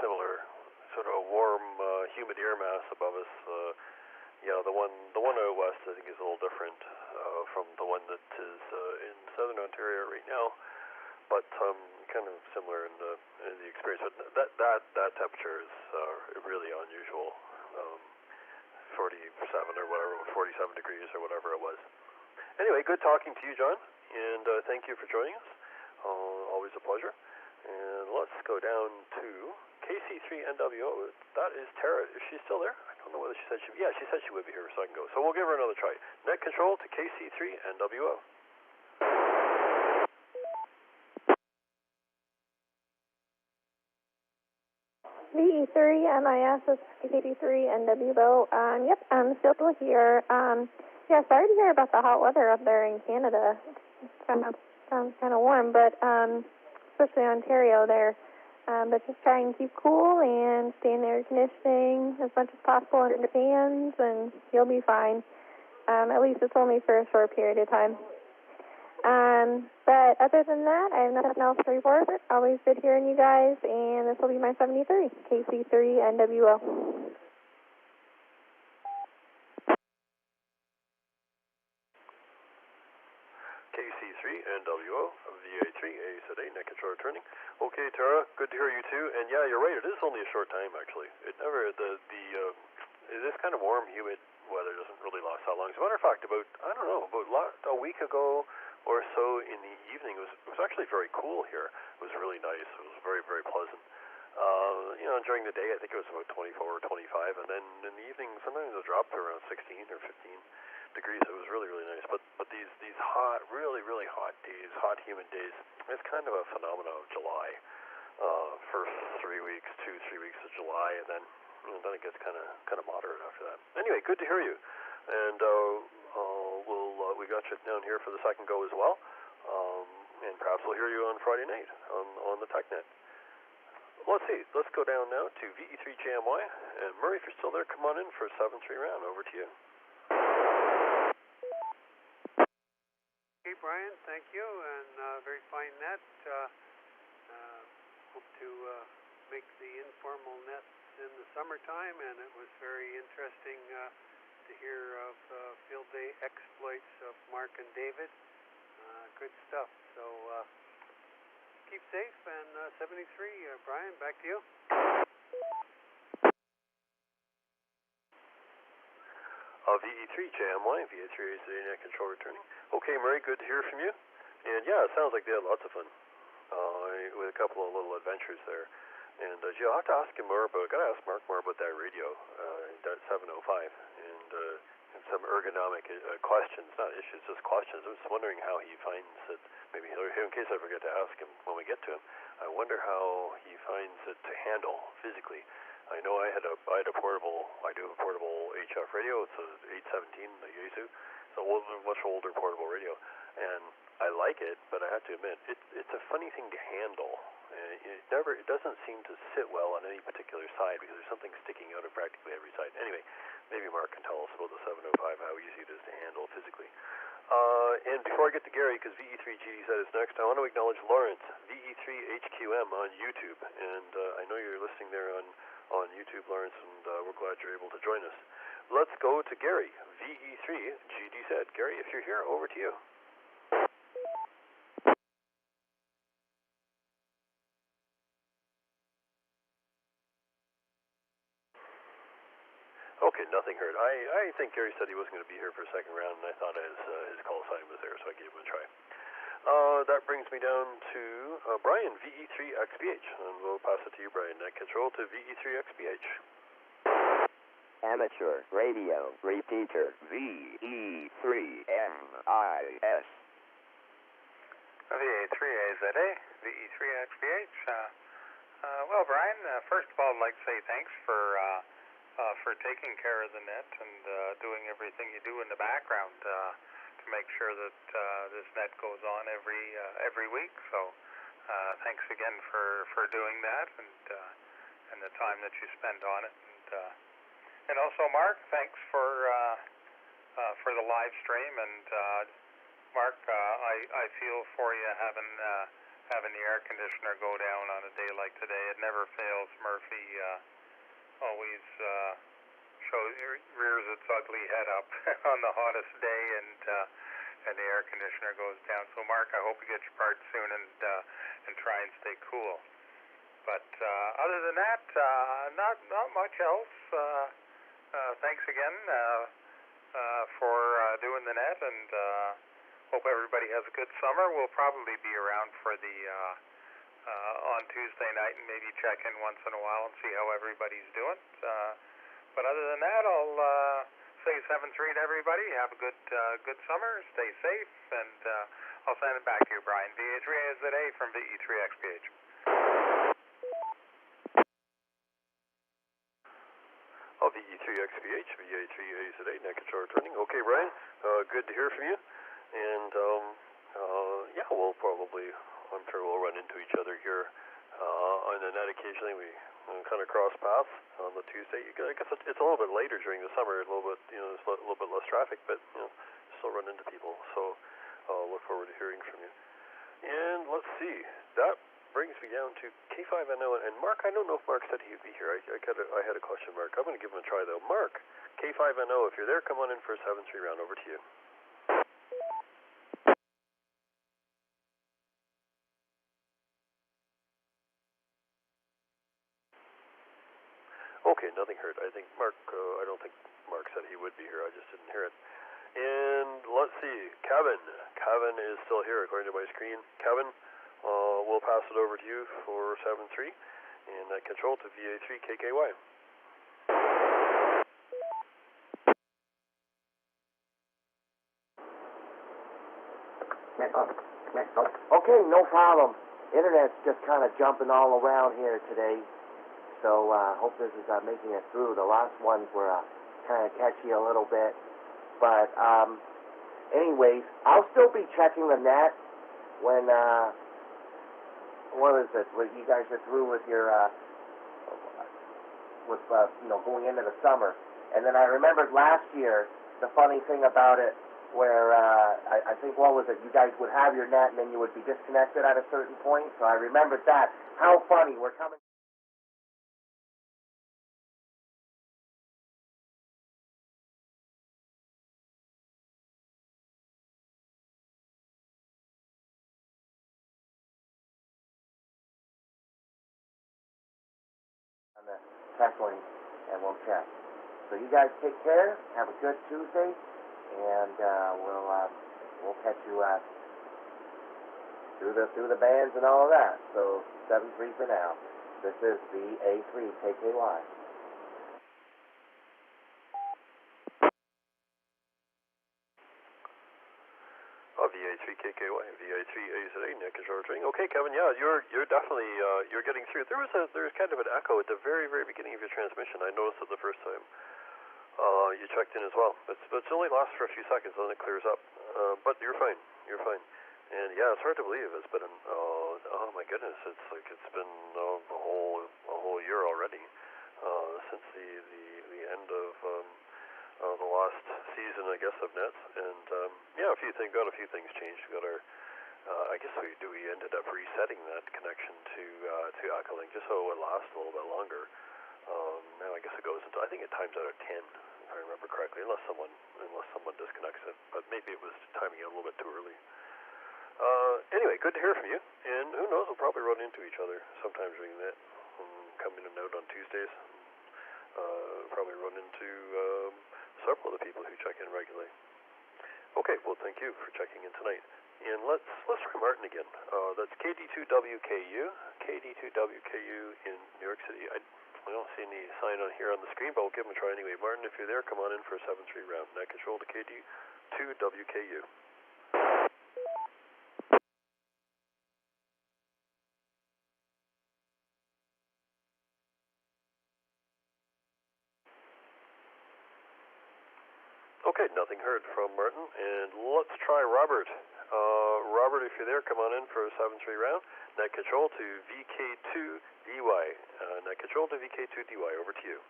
S1: similar sort of warm, humid air mass above us. Yeah, the one out west I think is a little different from the one that is in southern Ontario right now, but kind of similar in the experience. But that temperature is really unusual. 47 or whatever, 47 degrees or whatever it was. Anyway, good talking to you, John, and thank you for joining us. Always a pleasure. And let's go down to KC3NWO. That is Tara. Is she still there? I don't know whether she said she... Yeah, she said she would be here a second ago. So we'll give her another try. Net control to KC3NWO.
S5: VE3MIS VE3NWO. Yep, I'm still here. Yeah, sorry to hear about the hot weather up there in Canada. It sounds kind of warm, but especially Ontario there. But just try and keep cool and stay in the air conditioning as much as possible under the fans, and you'll be fine. At least it's only for a short period of time. But other than that, I have nothing else to report. Always good hearing you guys, and this will be my 73, KC3NWO.
S1: KC3NWO, VA3A net control returning. Okay, Tara, good to hear you too. And yeah, you're right. It is only a short time actually. It never this kind of warm, humid weather doesn't really last that long. As a matter of fact, about a week ago or so in the evening, it was actually very cool here. It was really nice. It was very, very pleasant. During the day, I think it was about 24 or 25, and then in the evening, sometimes it dropped to around 16 or 15 degrees. It was really, really nice. But these hot, really, really hot days, hot, humid days, it's kind of a phenomenon of July. First 3 weeks, 2-3 weeks of July, and then it gets kind of moderate after that. Anyway, good to hear you, and we got you down here for the second go as well, and perhaps we'll hear you on Friday night on the TechNet. Let's see. Let's go down now to VE3JMY, and Murray, if you're still there, come on in for a 7-3 round. Over to you.
S6: Okay, Brian, thank you, and very fine net. Hope to make the informal nets in the summertime, and it was very interesting to hear of field day exploits of Mark and David. Good stuff. So keep safe, and 73, Brian, back to you.
S1: VE3JMY, VA3 net control returning. Okay, Murray, good to hear from you. And yeah, it sounds like they had lots of fun with a couple of little adventures there. And you'll have to ask him more about. Got to ask Mark more about that radio, that 705, and some ergonomic questions, not issues, just questions. I was wondering how he finds it. Maybe in case I forget to ask him when we get to him, I wonder how he finds it to handle physically. I know I do a portable HF radio. It's a 817, the Yaesu. It's a much older portable radio, and I like it, but I have to admit, it's a funny thing to handle. It doesn't seem to sit well on any particular side because there's something sticking out of practically every side. Anyway, maybe Mark can tell us about the 705, how easy it is to handle physically. And before I get to Gary, because VE3GDZ is next, I want to acknowledge Lawrence, VE3HQM on YouTube, and I know you're listening there on YouTube, Lawrence, and we're glad you're able to join us. Let's go to Gary, VE3GDZ. Gary, if you're here, over to you. Okay, nothing heard. I think Gary said he wasn't going to be here for a second round, and I thought his call sign was there, so I gave him a try. That brings me down to Brian, VE3XBH, and we'll pass it to you, Brian. Net control to VE3XBH.
S2: Amateur radio repeater VE3MIS.
S8: VA3AZA, VE3XBH. Well, Brian, first of all, I'd like to say thanks for taking care of the net and doing everything you do in the background to make sure that this net goes on every week. So thanks again for doing that and the time that you spend on it. And also, Mark, thanks for the live stream. And Mark, I feel for you having the air conditioner go down on a day like today. It never fails. Murphy always rears its ugly head up on the hottest day, and the air conditioner goes down. So, Mark, I hope you get your part soon and try and stay cool. But other than that, not much else. Thanks again for doing the net, and hope everybody has a good summer. We'll probably be around for the on Tuesday night and maybe check in once in a while and see how everybody's doing. But other than that, I'll say 7-3 to everybody. Have a good summer. Stay safe, and I'll send it back to you, Brian. VA3AZA from VE3XPH.
S1: VE3XPH, VA3AZA, net control returning. Okay, Brian, good to hear from you. And, yeah, we'll probably, I'm sure we'll run into each other here on the net occasionally. We kind of cross paths on the Tuesday. I guess it's a little bit later during the summer, a little bit, there's a little bit less traffic, but, still run into people. So I'll look forward to hearing from you. And let's see, that brings me down to K5NO, and Mark, I don't know if Mark said he'd be here. I had a question, Mark. I'm going to give him a try, though. Mark, K5NO, if you're there, come on in for a 7-3 round. Over to you. Okay, nothing heard. I think Mark, I don't think Mark said he would be here. I just didn't hear it. And let's see, Kevin. Kevin is still here, according to my screen. Kevin, we'll pass it over to you for 7-3, and that control to VA3KKY.
S10: Okay, no problem. Internet's just kind of jumping all around here today, so hope this is making it through. The last ones were kind of catchy a little bit, but anyways, I'll still be checking the net when what is it? When you guys are through with your going into the summer. And then I remembered last year the funny thing about it, where I think, what was it? You guys would have your net and then you would be disconnected at a certain point. So I remembered that. How funny. We're coming. On the tech link, and we'll check. So you guys take care. Have a good Tuesday, and we'll catch you through the bands and all of that. So 7-3 for now. This is VA3KKY.
S1: VA3KKY, VA3AZA, net control returning. Okay, Kevin, yeah, you're definitely you're getting through. There was kind of an echo at the very beginning of your transmission. I noticed it the first time you checked in as well. It's only lasts for a few seconds, then it clears up. But you're fine. You're fine. And yeah, it's hard to believe. It's been oh my goodness, it's like it's been a whole year already since the end of the last season, I guess, of nets. And yeah, a few things changed. We got our I guess we ended up resetting that connection to Alkalink just so it would last a little bit longer. Now I guess it goes into, I think it times out at 10, if I remember correctly, unless someone disconnects it. But maybe it was timing it a little bit too early. Anyway, good to hear from you. And who knows, we'll probably run into each other sometime during that. Come in and out on Tuesdays. Probably run into several of the people who check in regularly. Okay, well, thank you for checking in tonight. And let's try Martin again. That's KD2WKU in New York City. I don't see any sign on here on the screen, but we'll give him a try anyway. Martin, if you're there, come on in for a 7-3 round. Net control to KD2WKU. Okay, nothing heard from Martin, and let's try Robert. Robert, if you're there, come on in for a 7-3 round. Net control to VK2DY. Net control to VK2DY. Over to you.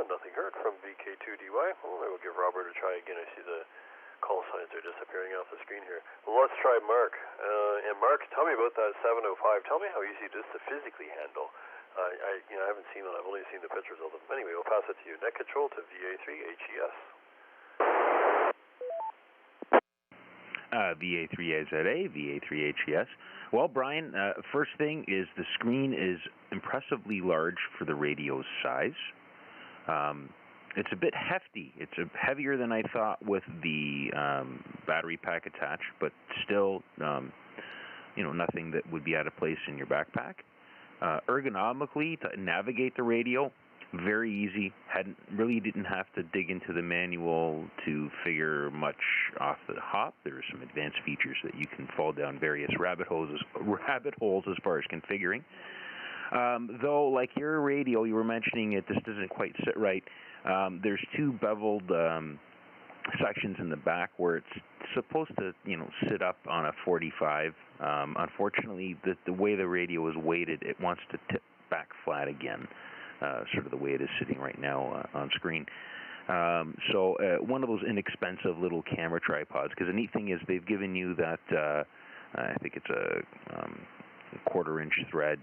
S1: Nothing heard from VK2DY. Well, I will give Robert a try again. I see the call signs are disappearing off the screen here. Well, let's try Mark. And Mark, tell me about that 705. Tell me how easy it is to physically handle. I haven't seen it. I've only seen the pictures of them. Anyway, we'll pass it to you. Net control to VA3HES.
S7: VA3AZA, VA3HES. Well, Brian, first thing is the screen is impressively large for the radio's size. It's a bit hefty. It's heavier than I thought with the battery pack attached, but still, nothing that would be out of place in your backpack. Ergonomically, to navigate the radio, very easy. Didn't have to dig into the manual to figure much off the hop. There are some advanced features that you can fall down various rabbit holes as far as configuring. Though, like your radio, you were mentioning it, this doesn't quite sit right. There's two beveled sections in the back where it's supposed to, sit up on a 45. Unfortunately, the way the radio is weighted, it wants to tip back flat again, sort of the way it is sitting right now on screen. So one of those inexpensive little camera tripods, because the neat thing is they've given you that, I think it's a quarter-inch thread,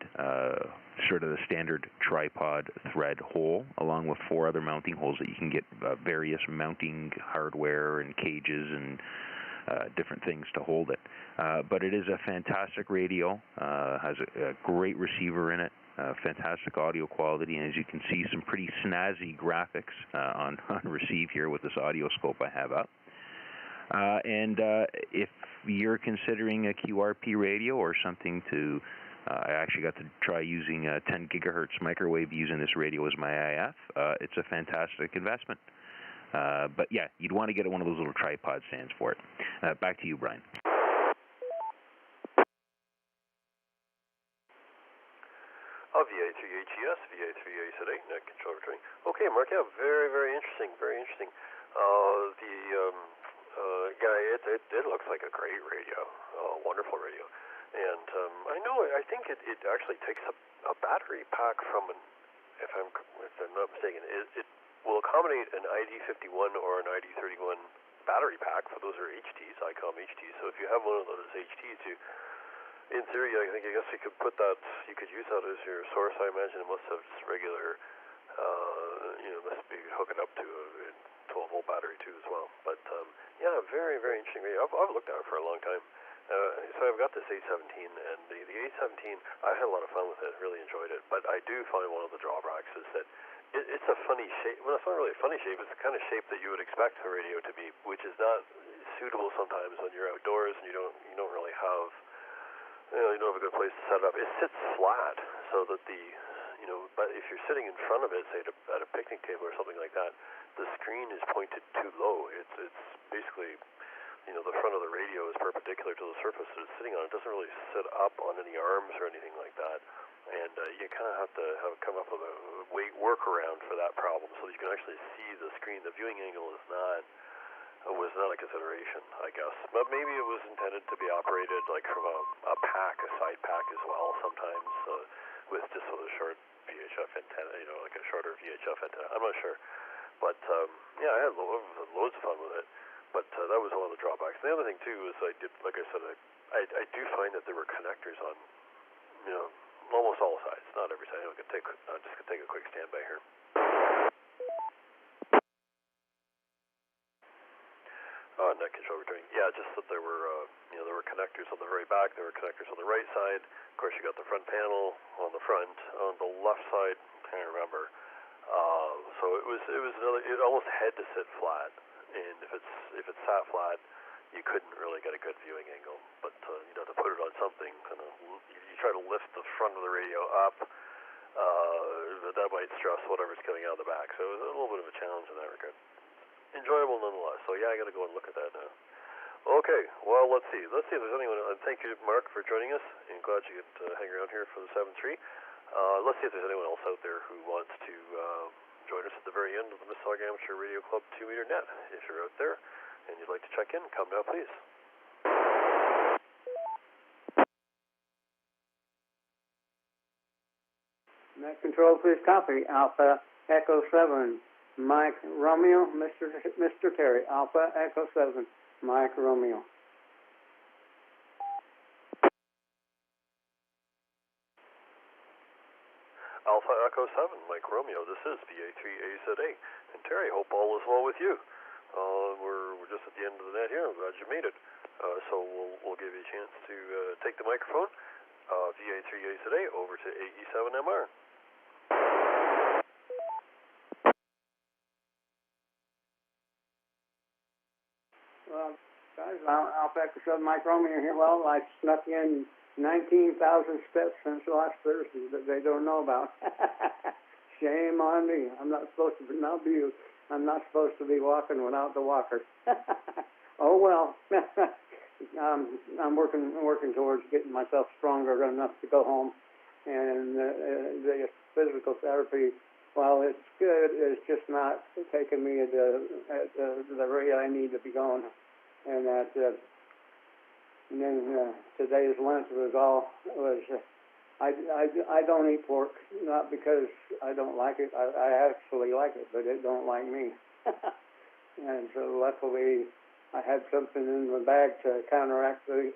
S7: sort of the standard tripod thread hole, along with 4 other mounting holes that you can get various mounting hardware and cages and different things to hold it. But it is a fantastic radio, has a great receiver in it, fantastic audio quality, and as you can see, some pretty snazzy graphics on receive here with this audio scope I have up. And if you're considering a QRP radio or something to, I actually got to try using 10 gigahertz microwave using this radio as my IF. It's a fantastic investment. But yeah, you'd want to get one of those little tripod stands for it. Back to you, Brian.
S1: VA3HES, VA3A net control returning. Okay, Mark, yeah, very, very interesting, very interesting. It looks like a great radio, wonderful radio. And I think it actually takes a battery pack from if I'm not mistaken, it will accommodate an ID51 or an ID31 battery pack. For those are HTs, ICOM HTs. So if you have one of those HTs, in theory, I guess you could put that, you could use that as your source. I imagine it must have just regular, must be hooking up to a 12-volt battery too as well. But yeah, very, very interesting radio. I've looked at it for a long time. So I've got this 817, and the 817, I had a lot of fun with it, really enjoyed it. But I do find one of the drawbacks is that it's a funny shape. Well, it's not really a funny shape. It's the kind of shape that you would expect a radio to be, which is not suitable sometimes when you're outdoors and you don't really have, you don't have a good place to set it up. It sits flat, so that but if you're sitting in front of it, say at a picnic table or something like that, the screen is pointed too low. It's basically, the front of the radio is perpendicular to the surface that it's sitting on. It doesn't really sit up on any arms or anything like that. And you kind of have to come up with a workaround for that problem so that you can actually see the screen. The viewing angle was not a consideration, I guess. But maybe it was intended to be operated like from a side pack as well sometimes, with just a short VHF antenna, like a shorter VHF antenna. I'm not sure. But, yeah, I had loads of fun with it. But that was one of the drawbacks. The other thing, too, is I do find that there were connectors on, almost all sides. Not every side. I'm just going to take a quick standby here. Net control returning. Yeah, just that there were, there were connectors on the very back. There were connectors on the right side. Of course, you got the front panel on the front. On the left side, I can't remember. So it was another. It almost had to sit flat, and if it sat flat, you couldn't really get a good viewing angle. But you'd have to put it on something. You try to lift the front of the radio up. That might stress whatever's coming out of the back. So it was a little bit of a challenge in that regard. Enjoyable nonetheless. So yeah, I got to go and look at that now. Okay, well, let's see if there's anyone. Thank you, Mark, for joining us. I'm glad you could hang around here for the 7-3. Let's see if there's anyone else out there who wants to join us at the very end of the Mississauga Amateur Radio Club 2-meter net. If you're out there and you'd like to check in, come now, please.
S14: Net control, please copy. Alpha Echo 7, Mike Romeo, Mr. Terry. Alpha Echo 7, Mike Romeo.
S1: Alpha Echo 7, Mike Romeo. This is VA3AZA. And Terry, hope all is well with you. We're just at the end of the net here. I'm glad you made it. So we'll give you a chance to take the microphone. VA3AZA over to AE7MR.
S14: Well, guys, Alpha Echo 7, Mike Romeo here. Well, I snuck in 19,000 steps since last Thursday that they don't know about. Shame on me. I'm not supposed to I'm not supposed to be walking without the walker. Oh well. I'm working towards getting myself stronger enough to go home, and the physical therapy, while it's good, it's just not taking me at the rate I need to be going. And that, and then today's lunch I don't eat pork, not because I don't like it. I actually like it, but it don't like me. And so luckily, I had something in the bag to counteract the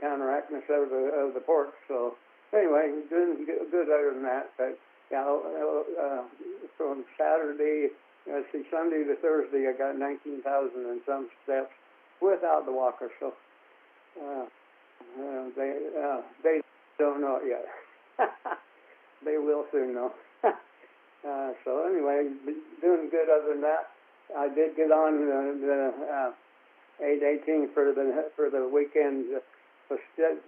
S14: counteractness of the pork. So anyway, doing good other than that. But yeah, from Saturday, Sunday to Thursday, I got 19,000 and some steps without the walker. So they don't know it yet. They will soon know. So anyway, doing good other than that. I did get on the 8/18 for the weekend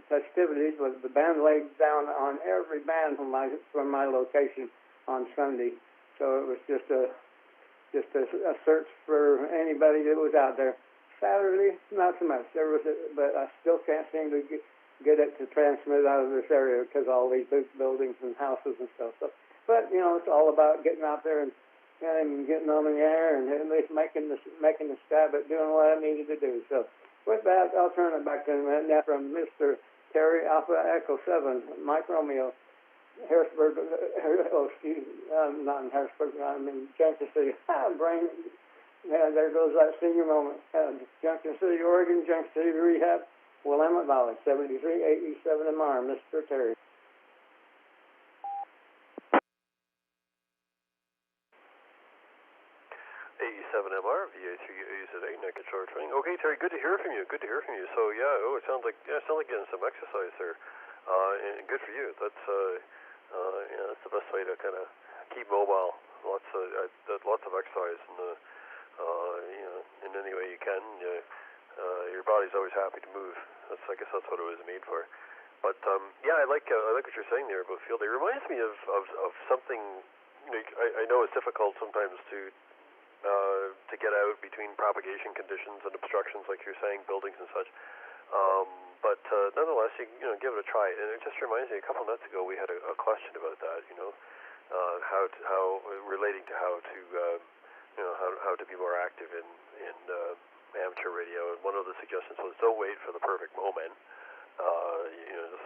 S14: festivities, but the band laid down on every band from my location on Sunday. So it was just a search for anybody that was out there. Saturday, not so much. But I still can't seem to get it to transmit out of this area because all these big buildings and houses and stuff. So, but it's all about getting out there and getting on the air and at least making the stab at doing what I needed to do. So with that, I'll turn it back to now from Mr. Terry Alpha Echo 7, Mike Romeo, Harrisburg, not in Harrisburg, I'm in Junction City. Brain, yeah, there goes that senior moment. Junction City, Oregon, Junction City Rehab, Willamette Valley, 7387 MR, Mr. Terry.
S1: 87MR, VE3MIS Net Controller Training. Okay, Terry, good to hear from you. So yeah, it sounds like getting some exercise there, and good for you. That's that's the best way to kind of keep mobile. Lots of exercise, and in any way you can. Your body's always happy to move. I guess that's what it was made for. But yeah, I like what you're saying there about field day. It reminds me of something. I know it's difficult sometimes to get out between propagation conditions and obstructions, like you're saying, buildings and such. But nonetheless, you give it a try. And it just reminds me, a couple nights ago we had a question about that. How relating to how to be more active in amateur radio. And one of the suggestions was don't wait for the perfect moment.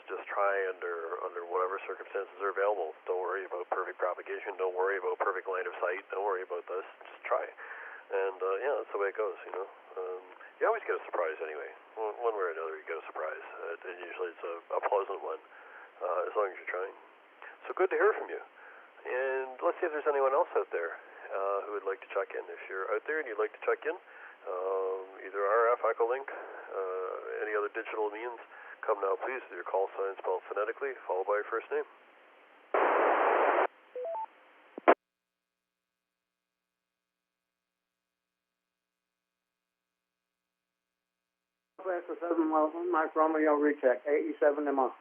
S1: Just try under whatever circumstances are available. Don't worry about perfect propagation. Don't worry about perfect line of sight. Don't worry about this. Just try. And that's the way it goes. You always get a surprise anyway. One way or another, you get a surprise. And usually it's a pleasant one, as long as you're trying. So good to hear from you. And let's see if there's anyone else out there who would like to check in. If you're out there and you'd like to check in, either RF, Echolink, any other digital means, come now, please, with your call sign spelled phonetically, followed by your first name.
S14: Echo 7, Mike Romeo, recheck, 87 MR.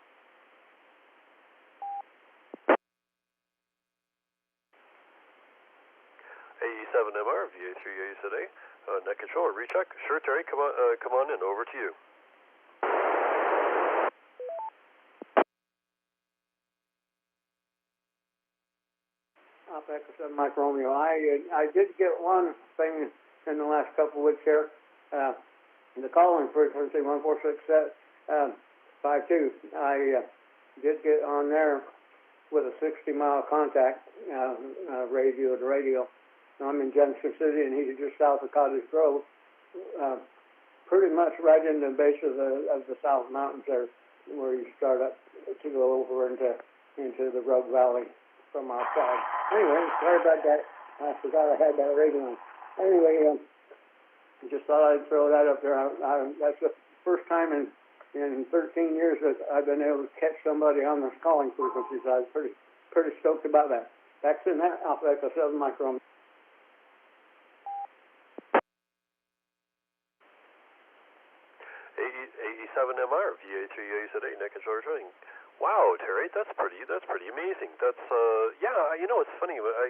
S1: VE3MIS VHF Net Controller, recheck. Sure, Terry, come on in, over to you.
S14: Echo 7, Mike Romeo. I did get one thing in the last couple of weeks here. The calling frequency 146.52. I did get on there with a 60-mile contact radio to radio. I'm in Junction City, and he's just south of Cottage Grove, pretty much right in the base of the South Mountains there, where you start up to go over into the Rogue Valley from our side. Anyway, sorry about that. I forgot I had that radio on. Anyway, just thought I'd throw that up there. That's the first time in 13 years that I've been able to catch somebody on this calling frequency, so I was pretty stoked about that. Back in that, Alpha Echo 7 Micro.
S1: 87MR, VA3 Net Controller Training. Wow, Terry, that's pretty amazing. That's yeah, you know, it's funny. I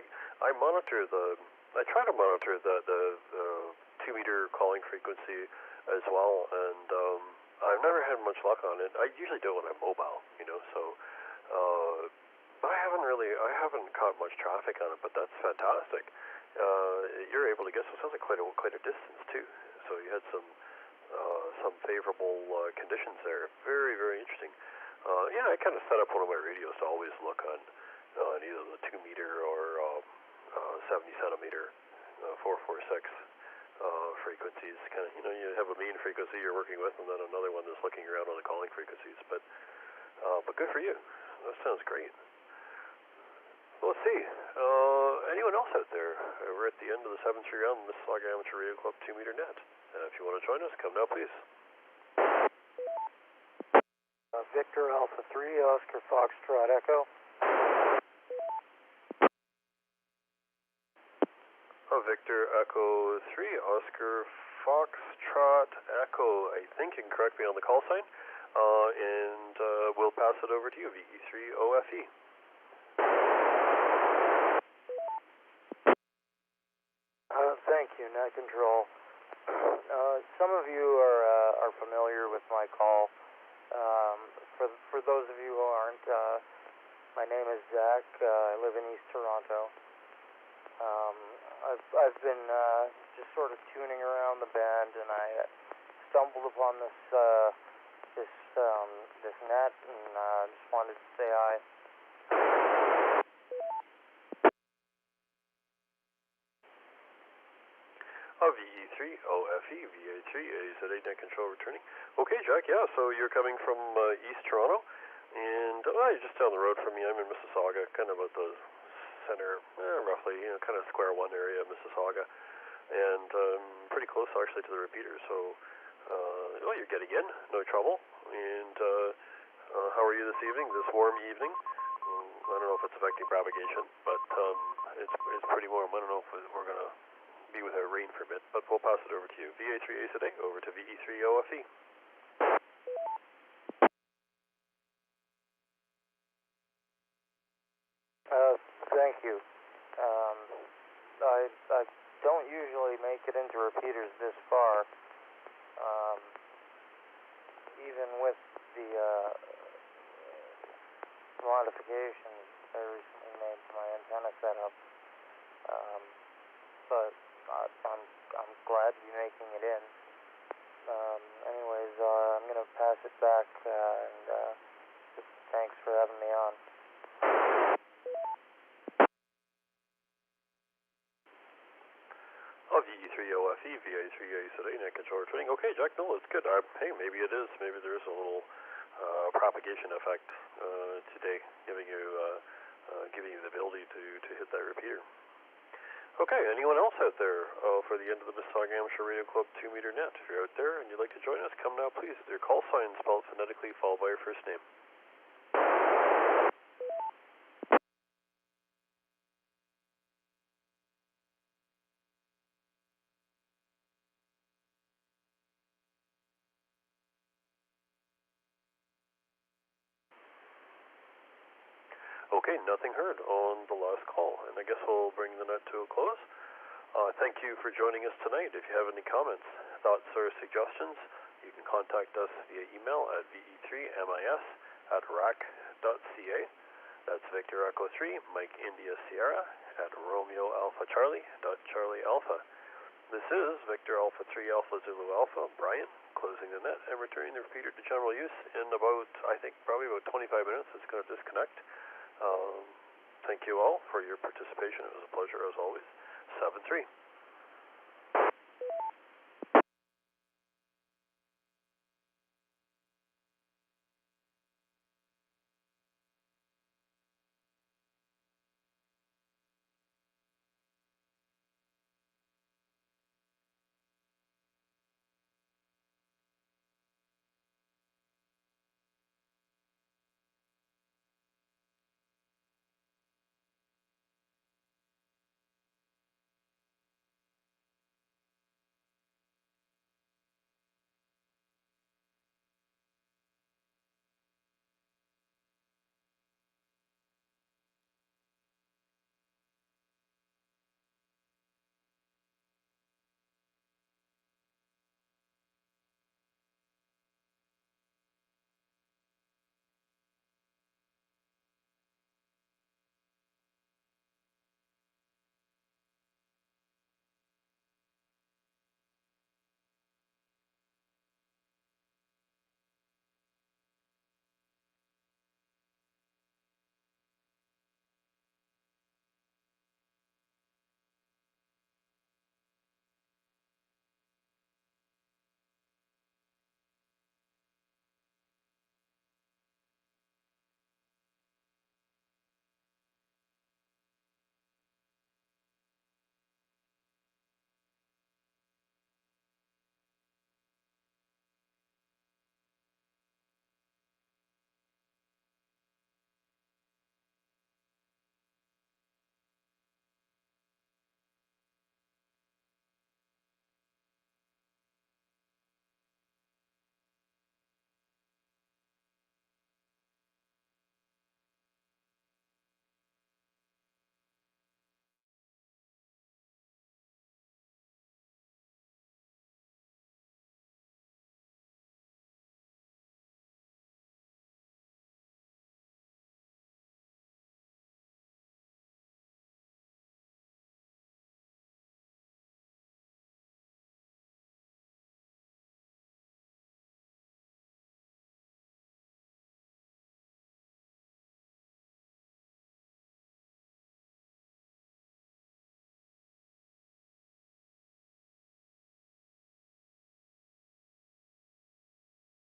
S1: try to monitor the 2-meter calling frequency as well, and I've never had much luck on it. I usually do it when I'm mobile, you know. So, but I haven't caught much traffic on it. But that's fantastic. You're able to get, so it sounds like quite a distance too. So you had some favorable conditions there. Very, very interesting. Yeah, I kind of set up one of my radios to always look on either the 2-meter or 70 centimeter 446 frequencies. Kind of, you know, you have a main frequency you're working with, and then another one that's looking around on the calling frequencies. But good for you. That sounds great. Well, let's see. Anyone else out there? We're at the end of the 7th round of the Mississauga Amateur Radio Club 2-meter net. If you want to join us, come now, please.
S15: Victor Alpha 3, Oscar Foxtrot Echo.
S1: Victor Echo 3, Oscar Foxtrot Echo. I think you can correct me on the call sign. And we'll pass it over to you, VE3OFE.
S15: Thank you, Net Control. Some of you are familiar with my call. For those of you who aren't, my name is Zach. I live in East Toronto. I've been just sort of tuning around the band, and I stumbled upon this net, and just wanted to say hi.
S1: VE3OFE, VA3AZ8 net control returning. Okay, Jack, yeah, so you're coming from East Toronto, and you're just down the road from me. I'm in Mississauga, kind of at the center, roughly, you know, kind of square one area of Mississauga, and pretty close actually to the repeater. So, you're getting in, no trouble. And how are you this evening? This warm evening? I don't know if it's affecting propagation, but it's pretty warm. I don't know if we're gonna be without rain for a bit, but we'll pass it over to you. VA3A today, over to VE3OFE.
S15: Thank you. I don't usually make it into repeaters this far. Even with the modifications I recently made to my antenna setup. But I'm glad to be making it in. Anyways, I'm going to pass it back, and just thanks for having me on.
S1: VE3OFE, VA3A net control returning. Okay, Jack, no, it's good. Hey, maybe it is. Maybe there is a little propagation effect today, giving you the ability to hit that repeater. Okay, anyone else out there for the end of the Mississauga Amateur Radio Club 2-meter net? If you're out there and you'd like to join us, come now, please. Your call sign spelled phonetically, followed by your first name. Okay, nothing heard on the last call, and I guess we'll bring the net to a close. Thank you for joining us tonight. If you have any comments, thoughts, or suggestions, you can contact us via email at VE3MIS@RAC.ca. That's Victor Echo 3, Mike India Sierra at Romeo Alpha Charlie Alpha. This is Victor Alpha 3 Alpha Zulu Alpha, Brian, closing the net and returning the repeater to general use in about, I think, probably about 25 minutes. It's going to disconnect. Thank you all for your participation. It was a pleasure as always. 7-3.